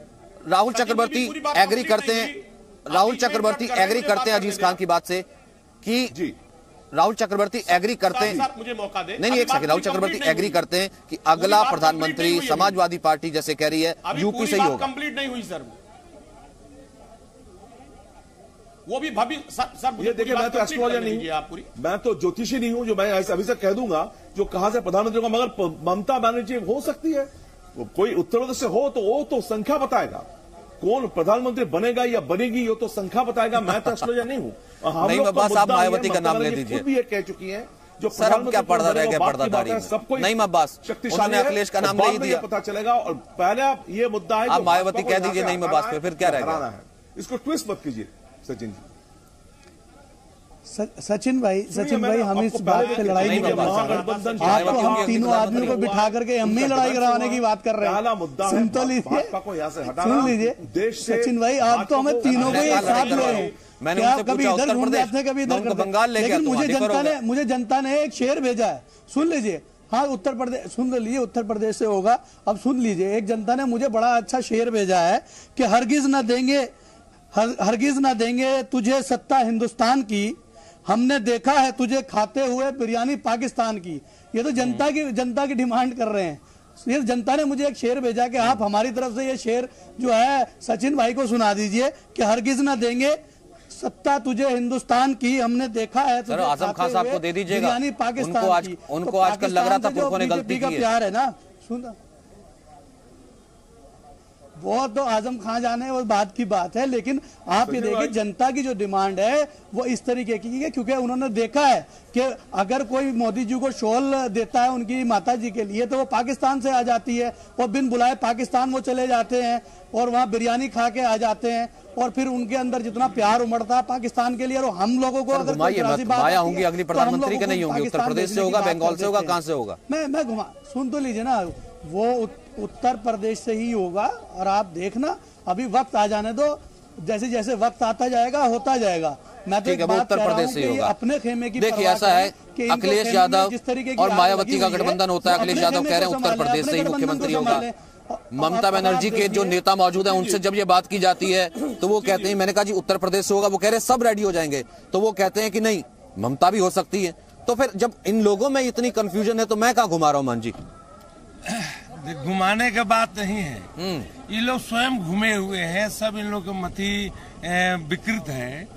राहुल चक्रवर्ती एग्री करते हैं? राहुल चक्रवर्ती एग्री करते हैं अजीज खान की बात से कि राहुल चक्रवर्ती एग्री करते हैं? मुझे मौका दे। नहीं, एक सेकंड, राहुल चक्रवर्ती एग्री करते हैं कि अगला प्रधानमंत्री समाजवादी पार्टी जैसे कह रही है यूपी से ही होगा? कंप्लीट नहीं हुई सर, वो भी भाभी सर ये देखिए, मैं तो एस्ट्रोलॉजर नहीं हूं, मैं तो ज्योतिषी नहीं हूं जो मैं अभी से कह दूंगा जो कहां से प्रधानमंत्री होगा। मगर ममता बनर्जी हो सकती है, कोई उत्तर प्रदेश से हो तो वो तो संख्या बताएगा, कौन प्रधानमंत्री बनेगा या बनेगी ये तो संख्या बताएगा। मैं तो एस्ट्रोलॉजर नहीं हूं। नहीं, बस आप मायावती का नाम ले दीजिए। खुद भी ये कह चुकी है जो सर, हम क्या पर्दा रह गया पर्दादारी में? नहीं, अब्बास उन्होंने अखिलेश का नाम ले दिया, पता चलेगा। और पहला ये मुद्दा है, आप मायावती कह दीजिए नहीं अब्बास पे, फिर क्या रहेगा? इसको ट्विस्ट मत कीजिए सचिन जी। सचिन भाई हम इस बात पे लड़ाई नहीं कर रहे। आपको हम तीनों आदमियों को बिठा करके हम ही लड़ाई करवाने की बात कर रहे हैं। सुन तो लीजिए सचिन भाई, आप तो हमें तीनों को एक साथ ले रहे हैं। मैंने कभी इधर घूम जाते हैं, कभी इधर बंगाल ले, लेकिन मुझे जनता ने एक शेर भेजा है, सुन लीजिए। हाँ, उत्तर प्रदेश सुन लीजिए, उत्तर प्रदेश से होगा। अब सुन लीजिए, एक जनता ने मुझे बड़ा अच्छा शेर भेजा है कि हरगिज न देंगे हरगिज ना देंगे तुझे सत्ता हिंदुस्तान की, हमने देखा है तुझे खाते हुए बिरयानी पाकिस्तान की। ये तो जनता की डिमांड कर रहे हैं। ये जनता ने मुझे एक शेर भेजा कि आप हमारी तरफ से ये शेर जो है सचिन भाई को सुना दीजिए कि हरगिज ना देंगे सत्ता तुझे हिंदुस्तान की, हमने देखा है तुझे आजम खान साहब को दे दीजिएगा, बिरयानी पाकिस्तान की। उनको आजकल लग रहा था पुरखों ने गलती की है। प्यार है ना, सुन वो तो आजम खान जाने वो बात की बात है, लेकिन आप ये देखिए जनता की जो डिमांड है वो इस तरीके की है, क्योंकि उन्होंने देखा है कि अगर कोई मोदी जी को शॉल देता है उनकी माता जी के लिए तो वो पाकिस्तान से आ जाती है, और बिन बुलाए पाकिस्तान वो चले जाते हैं और वहाँ बिरयानी खा के आ जाते हैं, और फिर उनके अंदर जितना प्यार उमड़ता है पाकिस्तान के लिए, और हम लोगों को अगर माया होंगी अगली प्रधानमंत्री के नहीं होंगी, उत्तर प्रदेश से होगा, बंगाल से होगा, कहाँ से होगा? मैं घुमा सुन तो लीजिए ना, वो उत्तर प्रदेश से ही होगा। और आप देखना अभी वक्त आ जाने दो, जैसे जैसे वक्त आता जाएगा होता जाएगा। मैं तो उत्तर प्रदेश से होगा। अपने खेमे की देखिए ऐसा है, अखिलेश यादव और मायावती का गठबंधन होता है। अखिलेश यादव कह रहे हैं उत्तर प्रदेश से ही मुख्यमंत्री होगा। ममता बनर्जी के जो नेता मौजूद हैं उनसे जब ये बात की जाती है तो वो कहते हैं, मैंने कहा जी उत्तर प्रदेश से होगा, वो कह रहे हैं सब रेडी हो जाएंगे, तो वो कहते हैं कि नहीं ममता भी हो सकती है। तो फिर जब इन लोगों में इतनी कंफ्यूजन है तो मैं कहाँ घुमा रहा हूँ मान जी? घुमाने का बात नहीं है, ये लोग स्वयं घूमे हुए हैं, सब इन लोग के मति विकृत हैं।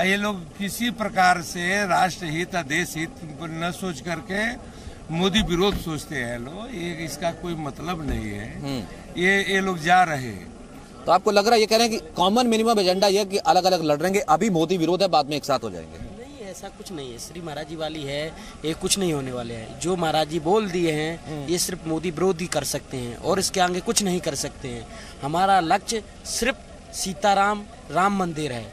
ये लोग किसी प्रकार से राष्ट्र हित देश हित न सोच करके मोदी विरोध सोचते हैं लोग, ये इसका कोई मतलब नहीं है। ये लोग जा रहे हैं। तो आपको लग रहा है ये कह रहे हैं कि कॉमन मिनिमम एजेंडा ये कि अलग अलग लड़ेंगे, अभी मोदी विरोध है, बाद में एक साथ हो जाएंगे? ऐसा कुछ नहीं है, श्री महाराज जी वाली है, ये कुछ नहीं होने वाले हैं। जो महाराज जी बोल दिए हैं ये सिर्फ मोदी विरोध ही कर सकते हैं और इसके आगे कुछ नहीं कर सकते हैं। हमारा लक्ष्य सिर्फ सीताराम राम मंदिर है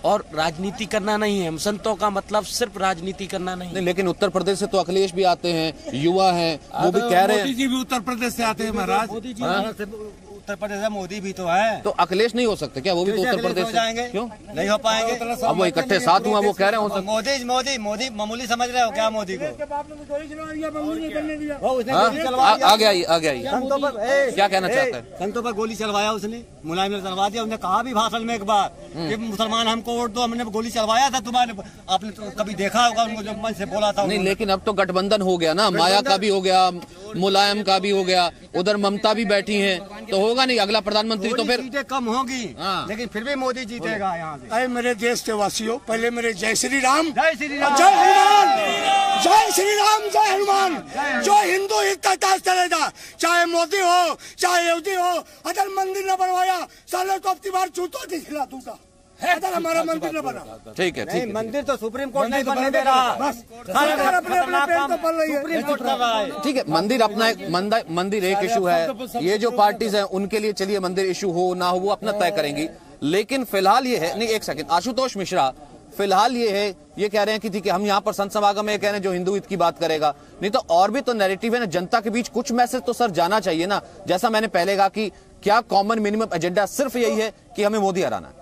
और राजनीति करना नहीं है। हम संतों का मतलब सिर्फ राजनीति करना नहीं। लेकिन उत्तर प्रदेश से तो अखिलेश भी आते हैं, युवा हैं, वो भी कह रहे हैं। मोदी जी भी उत्तर प्रदेश से आते हैं महाराज। मोदी जी उत्तर प्रदेश में मोदी भी तो है, तो अखिलेश नहीं हो सकते क्या? वो भी तो उत्तर प्रदेश से जाएंगे, क्यों नहीं हो पाएंगे? अब वो इकट्ठे साथ हुआ, वो कह रहे हैं मोदी मामूली समझ रहे हो क्या? मोदी को आ गया क्या कहना चाहता है? संतों पर गोली चलवाया उसने, मुलायम ने चलवा दिया। उसने कहा भी भाषण में एक बार कि मुसलमान हमको वोट दो, हमने गोली चलवाया था तुम्हारे, आपने तो कभी देखा होगा उनको जब मन से बोला था। नहीं, लेकिन अब तो गठबंधन हो गया ना, माया का भी हो गया, मुलायम का भी हो गया, उधर ममता भी बैठी हैं, तो होगा नहीं अगला प्रधानमंत्री तो फिर सीटें कम होगी, लेकिन फिर भी मोदी जीतेगा यहाँ से। अरे मेरे देश के वासियों, पहले मेरे जय श्री राम, जय श्री राम, जय हनुमान, जय श्री राम, जय हनुमान। जो हिंदू हित का काज चलेगा, चाहे मोदी हो चाहे योगी हो, अगर मंदिर न बनवाया साले तो अपनी बार जूतों की खिला दूंगा अगर हमारा मंदिर न बना। ठीक है, मंदिर तो सुप्रीम कोर्ट नहीं बनने दे रहा, बस सुप्रीम कोर्ट कर रहा है। ठीक है, मंदिर अपना मंदिर एक इशू है, ये जो पार्टीज हैं उनके लिए चलिए मंदिर इशू हो ना हो वो अपना तय करेंगी, लेकिन फिलहाल ये है, नहीं एक सेकंड, आशुतोष मिश्रा, फिलहाल ये है, ये कह रहे हैं कि ठीक है हम यहाँ पर संत समागम में कह रहे हैं जो हिंदू हित की बात करेगा, नहीं तो और भी तो नैरेटिव है ना, जनता के बीच कुछ मैसेज तो सर जाना चाहिए ना। जैसा मैंने पहले कहा कि क्या कॉमन मिनिमम एजेंडा सिर्फ यही है कि हमें मोदी हराना है?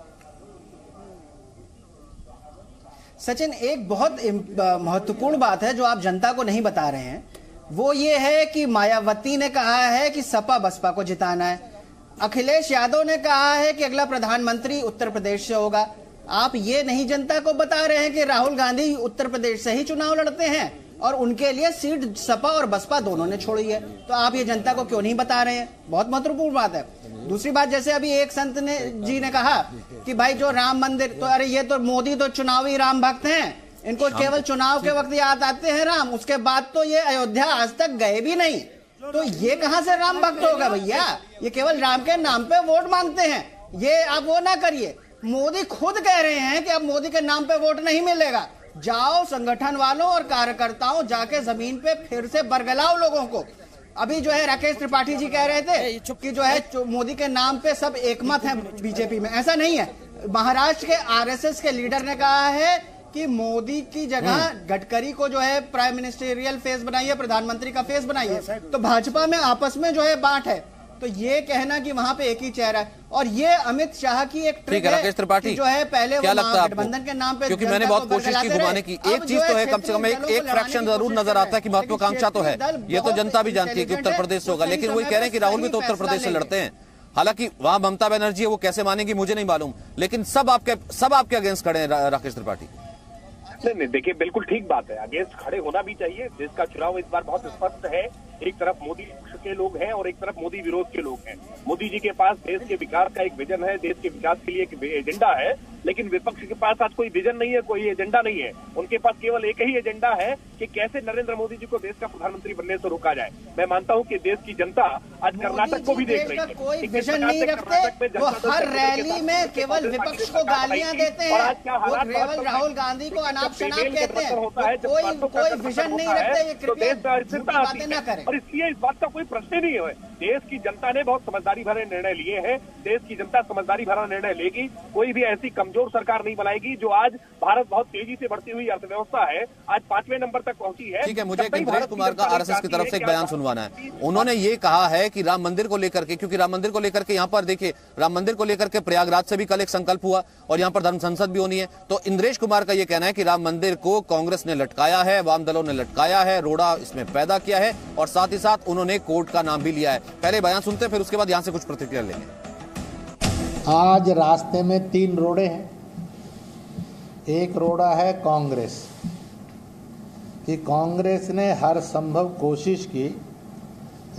सचिन, एक बहुत महत्वपूर्ण बात है जो आप जनता को नहीं बता रहे हैं, वो ये है कि मायावती ने कहा है कि सपा बसपा को जिताना है, अखिलेश यादव ने कहा है कि अगला प्रधानमंत्री उत्तर प्रदेश से होगा। आप ये नहीं जनता को बता रहे हैं कि राहुल गांधी उत्तर प्रदेश से ही चुनाव लड़ते हैं और उनके लिए सीट सपा और बसपा दोनों ने छोड़ी है, तो आप ये जनता को क्यों नहीं बता रहे हैं? बहुत महत्वपूर्ण बात है। दूसरी बात, जैसे अभी एक संत जी ने कहा कि भाई जो राम मंदिर, तो अरे ये तो मोदी तो चुनावी राम भक्त हैं, इनको केवल चुनाव के वक्त याद आते हैं राम, उसके बाद तो ये अयोध्या आज तक गए भी नहीं, तो ये कहां से राम भक्त होगा भैया? ये केवल राम के नाम पे वोट मांगते हैं, ये आप वो ना करिए। मोदी खुद कह रहे हैं कि अब मोदी के नाम पे वोट नहीं मिलेगा। जाओ संगठन वालों और कार्यकर्ताओं, जाके जमीन पे फिर से बरगलाओ लोगों को। अभी जो है राकेश त्रिपाठी जी कह रहे थे कि जो है मोदी के नाम पे सब एकमत है बीजेपी में, ऐसा नहीं है। महाराष्ट्र के आरएसएस के लीडर ने कहा है कि मोदी की जगह गडकरी को जो है प्राइम मिनिस्टरियल फेस बनाइए, प्रधानमंत्री का फेस बनाइए। तो भाजपा में आपस में जो है बांट है, तो ये कहना कि वहां पे एक ही चेहरा है, और ये अमित शाह की एक ट्रिक है। राकेश त्रिपाठी जो है पहले क्या लगता है गठबंधन के नाम पे, क्योंकि मैंने बहुत कोशिश की घुमाने की, एक चीज तो है कम से कम एक फ्रैक्शन जरूर नजर आता है कि महत्वाकांक्षा तो है, ये तो जनता भी जानती है कि उत्तर प्रदेश होगा, लेकिन वही कह रहे हैं कि राहुल भी तो उत्तर प्रदेश से लड़ते हैं, हालांकि वहां ममता बनर्जी है, वो कैसे मानेंगी मुझे नहीं मालूम, लेकिन सब आपके अगेंस्ट खड़े हैं राकेश त्रिपाठी। नहीं, देखिए बिल्कुल ठीक बात है, अगेंस्ट खड़े होना भी चाहिए। देश का चुनाव इस बार बहुत स्पष्ट है, एक तरफ मोदी पक्ष के लोग हैं और एक तरफ मोदी विरोध के लोग हैं। मोदी जी के पास देश के विकास का एक विजन है, देश के विकास के लिए एक एजेंडा है, लेकिन विपक्ष के पास आज कोई विजन नहीं है, कोई एजेंडा नहीं है। उनके पास केवल एक ही एजेंडा है कि कैसे नरेंद्र मोदी जी को देश का प्रधानमंत्री बनने से रोका जाए। मैं मानता हूँ कि देश की जनता आज कर्नाटक को भी देख रही है, कोई विजन नहीं रखते, वो हर रैली में केवल विपक्ष को गालियां देते हैं, वो केवल राहुल गांधी को अनाप शनाप कहते हैं, कोई विजन नहीं रखते। ये कृपया बातें न करें। और इसलिए इस बात का कोई प्रश्न नहीं है। देश की जनता ने बहुत समझदारी भरे निर्णय लिए हैं, देश की जनता समझदारी भरा निर्णय लेगी, कोई भी ऐसी कमजोर सरकार नहीं बनाएगी। जो आज भारत बहुत तेजी से बढ़ती हुई अर्थव्यवस्था है, आज 5वें नंबर तक पहुंची है। ठीक है, मुझे इंद्रेश कुमार का आरएसएस की तरफ से एक बयान सुनवाना है। उन्होंने ये कहा है कि राम मंदिर को लेकर के, क्योंकि राम मंदिर को लेकर के यहाँ पर देखिए, राम मंदिर को लेकर के प्रयागराज से भी कल एक संकल्प हुआ और यहाँ पर धर्म संसद भी होनी है। तो इंद्रेश कुमार का ये कहना है कि राम मंदिर को कांग्रेस ने लटकाया है, वाम दलों ने लटकाया है, रोड़ा इसमें पैदा किया है और साथ ही साथ उन्होंने कोर्ट का नाम भी लिया है। पहले बयान सुनते हैं, फिर उसके बाद यहां से कुछ प्रतिक्रिया लेंगे। आज रास्ते में 3 रोड़े हैं। एक रोड़ा है कांग्रेस कि कांग्रेस ने हर संभव कोशिश की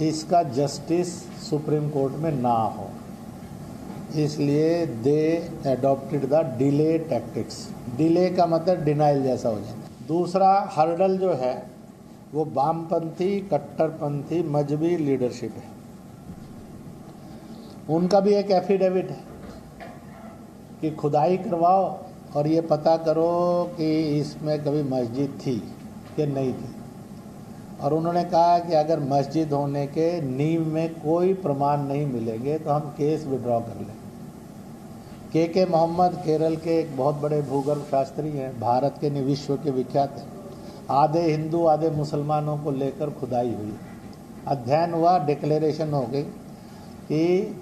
इसका जस्टिस सुप्रीम कोर्ट में ना हो, इसलिए they adopted the delay tactics. Delay का मतलब डिनाइल जैसा हो जाता है। दूसरा हर्डल जो है वो वामपंथी कट्टरपंथी मजहबी लीडरशिप है। उनका भी एक एफिडेविट है कि खुदाई करवाओ और ये पता करो कि इसमें कभी मस्जिद थी कि नहीं थी। और उन्होंने कहा कि अगर मस्जिद होने के नींव में कोई प्रमाण नहीं मिलेंगे तो हम केस विड्रॉ कर लें। के मोहम्मद केरल के एक बहुत बड़े भूगर्भ शास्त्री हैं, भारत के नहीं विश्व के विख्यात हैं। आधे हिंदू आधे मुसलमानों को लेकर खुदाई हुई, अध्ययन हुआ, डिक्लेरेशन हो गई कि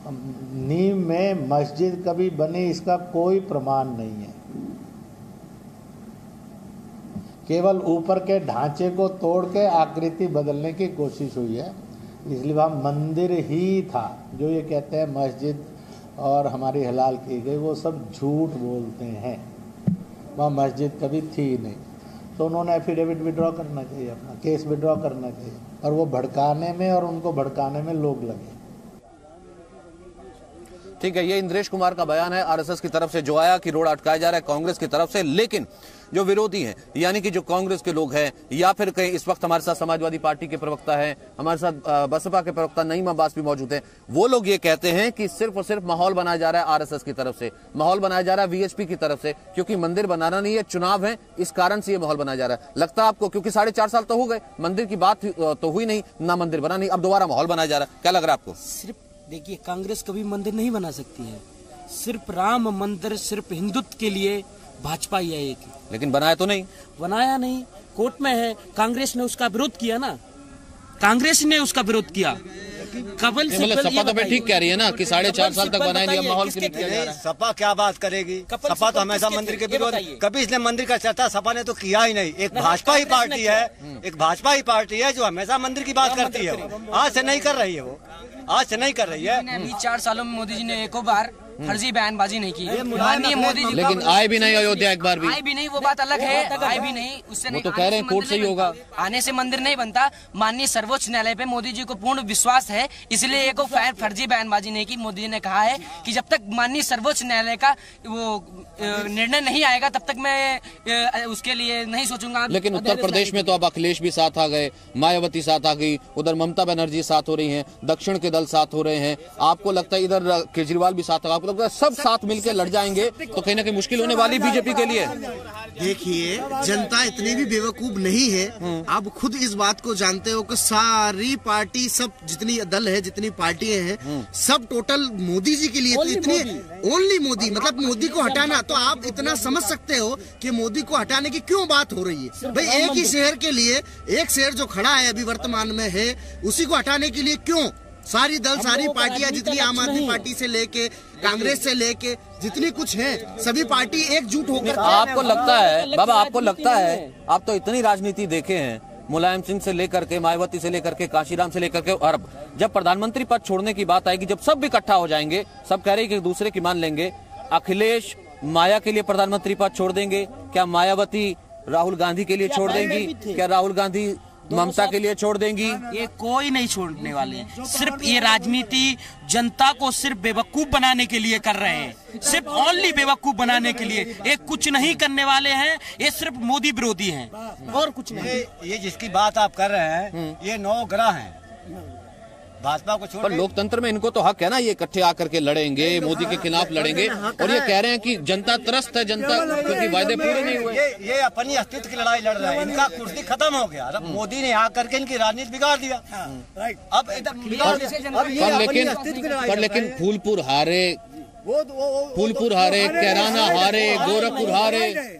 नींव में मस्जिद कभी बनी इसका कोई प्रमाण नहीं है। केवल ऊपर के ढांचे को तोड़ के आकृति बदलने की कोशिश हुई है, इसलिए वह मंदिर ही था। जो ये कहते हैं मस्जिद और हमारी हलाल की गई, वो सब झूठ बोलते हैं। वह मस्जिद कभी थी नहीं। तो उन्होंने एफिडेविट विड्रॉ करना चाहिए, अपना केस विड्रॉ करना चाहिए। और वो भड़काने में और उनको भड़काने में लोग लगे। ठीक है, ये इंद्रेश कुमार का बयान है आरएसएस की तरफ से जो आया कि रोड अटकाया जा रहा है कांग्रेस की तरफ से। लेकिन जो विरोधी हैं, यानी कि जो कांग्रेस के लोग हैं, या फिर कहीं इस वक्त हमारे साथ समाजवादी पार्टी के प्रवक्ता हैं, हमारे साथ बसपा के प्रवक्ता नईम अब्बास भी मौजूद हैं, वो लोग ये कहते हैं कि सिर्फ और सिर्फ माहौल बनाया जा रहा है आरएसएस की तरफ से, माहौल बनाया जा रहा है वीएचपी की तरफ से, क्योंकि मंदिर बनाना नहीं है, चुनाव है, इस कारण से ये माहौल बनाया जा रहा है। लगता है आपको, क्योंकि 4.5 साल तो हो गए, मंदिर की बात तो हुई नहीं, ना मंदिर बना, नहीं, अब दोबारा माहौल बनाया जा रहा है, क्या लग रहा है आपको? सिर्फ देखिए, कांग्रेस कभी मंदिर नहीं बना सकती है। सिर्फ राम मंदिर सिर्फ हिंदुत्व के लिए भाजपा ही है एक, लेकिन बनाया तो नहीं, बनाया नहीं, कोर्ट में है। कांग्रेस ने उसका विरोध किया ना, कांग्रेस ने उसका विरोध किया। कपिल सिब्बल सपा तो ठीक कह रही है ना कि 4.5 साल तक बनाया नहीं, माहौल के लिए किया जा रहा है। सपा क्या बात करेगी? सपा तो हमेशा मंदिर के विरोध, कभी इसने मंदिर का चर्चा सपा ने तो किया ही नहीं। एक भाजपा ही पार्टी है, एक भाजपा ही पार्टी है जो हमेशा मंदिर की बात करती है। आज से नहीं कर रही है, वो आज से नहीं कर रही है। 4 सालों में मोदी जी ने एको बार फर्जी बयानबाजी नहीं की। माननीय मोदी जी, लेकिन आए भी नहीं अयोध्या एक बार भी, आए भी नहीं, वो बात अलग है, आए भी नहीं, उससे वो तो कह रहे हैं कोर्ट से ही होगा, आने से मंदिर नहीं बनता। माननीय सर्वोच्च न्यायालय पे मोदी जी को पूर्ण विश्वास है, इसलिए एको फर्जी बयानबाजी नहीं की। मोदी जी ने कहा है कि जब तक माननीय सर्वोच्च न्यायालय का वो निर्णय नहीं आएगा तब तक मैं उसके लिए नहीं सोचूंगा। लेकिन उत्तर प्रदेश में तो अब अखिलेश भी साथ आ गए, मायावती साथ आ गई, उधर ममता बनर्जी साथ हो रही हैं, दक्षिण के दल साथ हो रहे हैं। आपको लगता है इधर केजरीवाल भी साथ, आपको लगता है सब साथ मिलकर लड़ जाएंगे तो कहीं ना कहीं मुश्किल होने वाली बीजेपी के लिए? देखिए, जनता इतनी भी बेवकूफ नहीं है, आप खुद इस बात को जानते हो कि सारी पार्टी, सब जितनी दल है, जितनी पार्टियां हैं, सब टोटल मोदी जी के लिए इतनी, ओनली मोदी, मतलब मोदी को हटाना। तो आप इतना समझ सकते हो कि मोदी को हटाने की क्यों बात हो रही है। भाई एक ही शहर के लिए, एक शहर जो खड़ा है अभी वर्तमान में है, उसी को हटाने के लिए क्यों सारी दल, सारी पार्टियां, जितनी आम आदमी पार्टी से लेके कांग्रेस से लेके जितनी कुछ है, सभी पार्टी एकजुट होकर। आपको लगता है बाबा, आपको लगता है, आप तो इतनी राजनीति देखे हैं, मुलायम सिंह से लेकर के मायावती से लेकर के काशीराम से लेकर के और जब प्रधानमंत्री पद छोड़ने की बात आएगी, जब सब इकट्ठा हो जाएंगे, सब कह रहे हैं कि एक दूसरे की मान लेंगे, अखिलेश माया के लिए प्रधानमंत्री पद छोड़ देंगे क्या? मायावती राहुल गांधी के लिए छोड़ देंगी क्या? राहुल गांधी ममता के लिए छोड़ देंगी? ये कोई नहीं छोड़ने वाले हैं। सिर्फ ये राजनीति जनता को सिर्फ बेवकूफ बनाने के लिए कर रहे हैं, सिर्फ ओनली बेवकूफ बनाने के लिए। ये कुछ नहीं करने वाले हैं, ये सिर्फ मोदी विरोधी हैं और कुछ नहीं। ये जिसकी बात आप कर रहे हैं ये 9 ग्रह हैं, भाजपा को छोड़। पर लोकतंत्र में इनको तो हक है ना, ये इकट्ठे आकर के लड़ेंगे, मोदी के खिलाफ लड़ेंगे और ये कह रहे हैं कि जनता त्रस्त है, जनता क्योंकि वायदे पूरे नहीं हुए। ये अपनी अस्तित्व की लड़ाई लड़ रहे हैं, इनका कुर्सी खत्म हो गया। अब मोदी ने आकर के इनकी राजनीति बिगाड़ दिया। अब लेकिन फूलपुर हारे, फूलपुर हारे, कैराना हारे, गोरखपुर हारे।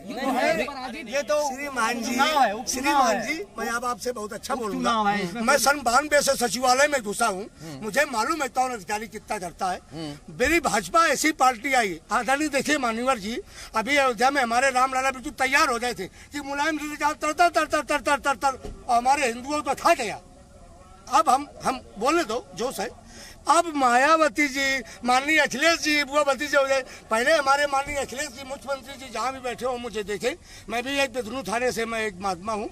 ये तो श्रीमान जी मैं अब आपसे बहुत अच्छा बोलूंगा। मैं सन 92 से सचिवालय में घुसा हूँ, मुझे मालूम है कौन अधिकारी कितना करता है। मेरी भाजपा ऐसी पार्टी आई, आदरणीय देखिए मान्यवर जी, अभी अयोध्या में हमारे रामलाला बिल्कुल तैयार हो गए थे कि मुलायम सिंह तर तर तर तर तर तर तर हमारे हिंदुओं को खा गया। अब हम बोले दो जोश है। अब मायावती जी, माननीय अखिलेश जी, बुआ भतीजे हो जाए। पहले हमारे माननीय अखिलेश जी मुख्यमंत्री जी जहाँ भी बैठे हो मुझे देखे, मैं भी एक बिदनू थाने से मैं एक महात्मा हूँ।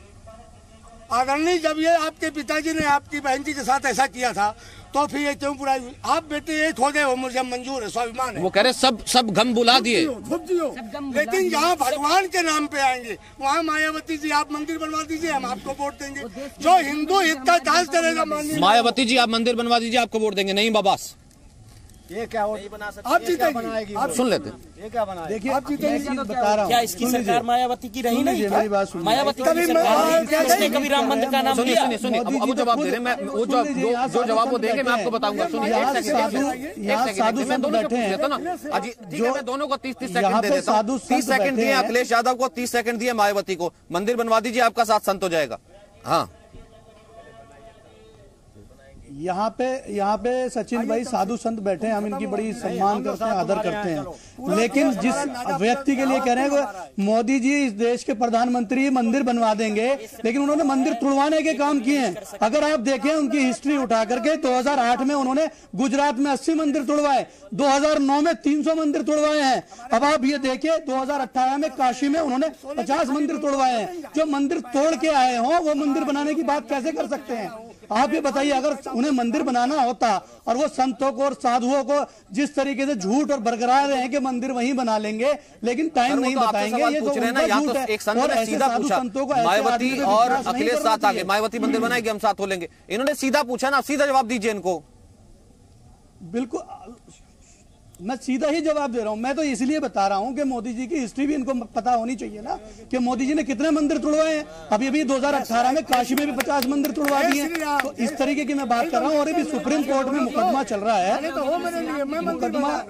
आदरणीय जब ये आपके पिताजी ने आपकी बहन जी के साथ ऐसा किया था तो फिर ये क्यों बुराई हुई? आप बेटे एक हो गए हो, मुझे मंजूर है, स्वाभिमान है। वो कह रहे सब गम बुला दिए, लेकिन यहाँ भगवान के नाम पे आएंगे, वहाँ मायावती जी आप मंदिर बनवा दीजिए, हम आपको वोट देंगे। जो हिंदू हित का दास करेगा मायावती जी आप मंदिर बनवा दीजिए, आपको वोट देंगे। नहीं बाबास, ये क्या नहीं बना सकते, आप जीतेंगे, आप सुन लेते। ये क्या बनाएगी? देखिए आप जीतेंगे, बता रहा हूँ। क्या इसकी सरकार मायावती की रही नहीं? मायावती की सरकार इसने कभी राम मंदिर का नाम लिया? सुनिए अब जवाब दे रहे हैं, मैं वो जो जवाब वो देंगे मैं आपको बताऊंगा। सुनिए एक सेकंड, मैं दोनों को पूछ लेता ना, मैं दोनों को 30 सेकंड दे देता हूँ। 30 सेकंड दिए अखिलेश यादव को, 30 सेकंड दिए मायावती को। मंदिर बनवा दीजिए, आपका साथ संत हो जाएगा। हाँ, यहाँ पे सचिन भाई साधु संत बैठे हैं, हम इनकी बड़ी सम्मान करते हैं, आदर करते हैं। लेकिन जिस व्यक्ति के लिए कह रहे हैं मोदी जी इस देश के प्रधानमंत्री मंदिर बनवा देंगे, लेकिन उन्होंने मंदिर तुड़वाने के काम किए हैं। अगर आप देखें उनकी हिस्ट्री उठा करके, 2008 में उन्होंने गुजरात में 80 मंदिर तुड़वाए, 2009 में 300 मंदिर तुड़वाए हैं। अब आप ये देखिए 2018 में काशी में उन्होंने 50 मंदिर तोड़वाए हैं। जो मंदिर तोड़ के आए हों वो मंदिर बनाने की बात कैसे कर सकते हैं? आप ये बताइए, अगर उन्हें मंदिर बनाना होता और वो संतों को और साधुओं को जिस तरीके से झूठ और बरकरार रहे हैं कि मंदिर वहीं बना लेंगे, लेकिन टाइम नहीं बताएंगे, ये तो उनका झूठ है। एक संत ने सीधा पूछा, मायावती और अखिलेश साथ आगे, मायावती मंदिर बनाएगी, हम साथ हो लेंगे। इन्होंने सीधा पूछा ना, सीधा जवाब दीजिए इनको। बिल्कुल, मैं सीधा ही जवाब दे रहा हूं। मैं तो इसलिए बता रहा हूं कि मोदी जी की हिस्ट्री भी इनको पता होनी चाहिए ना, कि मोदी जी ने कितने मंदिर तोड़वाए हैं। अभी 2018 में काशी में भी 50 मंदिर तोड़वा दिए। तो इस तरीके की मैं बात कर रहा हूं। और अभी सुप्रीम कोर्ट में मुकदमा चल रहा है, मुकदमा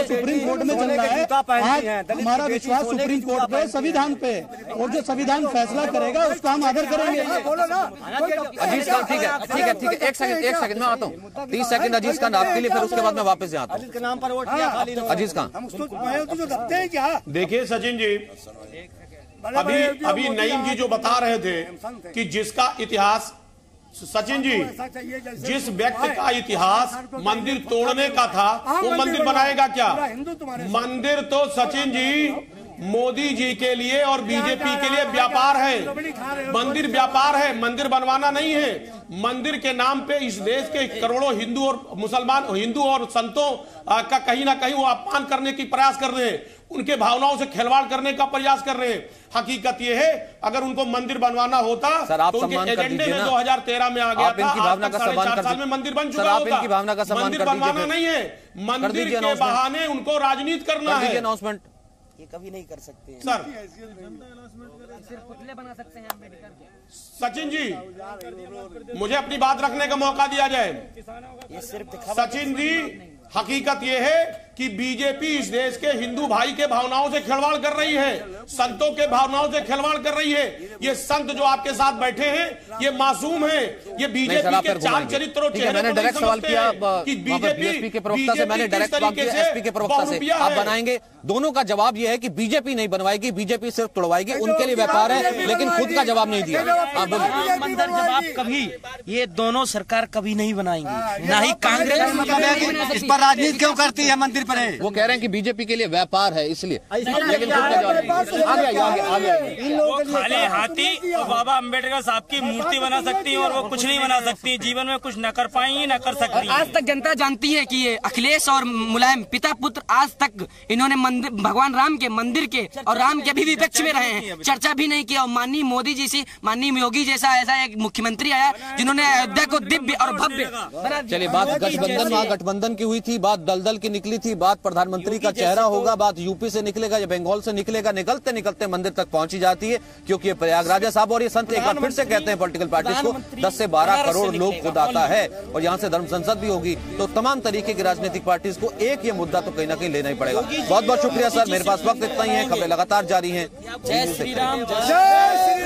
सुप्रीम कोर्ट में चल रहा है। आज हमारा विश्वास सुप्रीम कोर्ट पे, संविधान पे, और जो संविधान फैसला करेगा उसका हम आदर करेंगे। अजीज खान, ठीक है, एक सेकंड मैं आता हूँ। 30 सेकंड अजीज खान आपके लिए, फिर उसके बाद मैं वापस आता हूँ। अजीज खान, देखिए सचिन जी, अभी नईम जी जो बता रहे थे कि जिसका इतिहास, सचिन जी, जिस व्यक्ति का इतिहास मंदिर तोड़ने का था वो मंदिर बनाएगा क्या? मंदिर तो सचिन जी मोदी जी के लिए और बीजेपी के लिए व्यापार है। मंदिर व्यापार है, मंदिर बनवाना नहीं है। मंदिर के नाम पे इस देश के करोड़ों हिंदू और मुसलमान, हिंदू और संतों का कहीं ना कहीं वो अपमान करने की प्रयास कर रहे हैं, उनके भावनाओं से खिलवाड़ करने का प्रयास कर रहे हैं। हकीकत ये है, अगर उनको मंदिर बनवाना होता तो उनके एजेंडे में 2013 में आ गया था। आज तक 4.5 साल में मंदिर बन चुका होता। मंदिर बनवाना नहीं है, मंदिर के बहाने उनको राजनीति करना है। अनाउंसमेंट ये कभी नहीं कर सकते हैं सर। सिर्फ पुतले बना सकते हैं अम्बेडकर के। सचिन जी, मुझे अपनी बात रखने का मौका दिया जाए। ये सिर्फ सचिन जी, हकीकत यह है कि बीजेपी इस देश के हिंदू भाई के भावनाओं से खिलवाड़ कर रही है, संतों के भावनाओं से खिलवाड़ कर रही है। ये संत जो आपके साथ बैठे हैं, ये मासूम हैं, ये बीजेपी के चाल चरित्रों चेहरे मैंने डायरेक्ट सवाल किया बीएसपी के प्रवक्ता से, मैंने डायरेक्ट सवाल किया एसपी के प्रवक्ता से, आप बनाएंगे? दोनों का जवाब यह है कि बीजेपी नहीं बनवाएगी, बीजेपी सिर्फ तोड़वाएगी, उनके लिए व्यापार है, लेकिन खुद का जवाब नहीं दिया। आप बोलिए। जवाब कभी ये दोनों सरकार कभी नहीं बनाएंगी, ना ही कांग्रेस। इस पर राजनीति क्यों करती है मंदिर पर? वो कह रहे हैं कि बीजेपी के लिए व्यापार है इसलिए, लेकिन वो खाली हाथी और बाबा अम्बेडकर साहब की मूर्ति बना सकती है और वो कुछ नहीं बना सकती, जीवन में कुछ न कर पाएंगी न कर सकती। आज तक जनता जानती है कि ये अखिलेश और मुलायम पिता पुत्र आज तक इन्होंने मंदिर, भगवान राम के मंदिर के और राम के भी विपक्ष में रहे हैं, चर्चा भी नहीं किया। और माननीय मोदी जी से, माननीय योगी जैसा ऐसा एक मुख्यमंत्री आया जिन्होंने अयोध्या को दिव्य और भव्य। चलिए, बात गठबंधन, महागठबंधन की हुई थी, बात दलदल की निकली थी, बात प्रधानमंत्री का चेहरा होगा, बात यूपी से निकलेगा या बंगाल से निकलेगा, निकलते निकलते मंदिर तक पहुंची जाती है, क्योंकि ये प्रयागराज है साहब। और ये संत एक बार फिर से कहते हैं पॉलिटिकल पार्टीज को 10 से 12 करोड़ लोग खुद आता है और यहाँ से धर्म संसद भी होगी, तो तमाम तरीके की राजनीतिक पार्टीज को एक ये मुद्दा तो कहीं ना कहीं लेना ही पड़ेगा। बहुत बहुत शुक्रिया सर, मेरे पास वक्त इतना ही है, खबरें लगातार जारी हैं। जय श्री राम। जय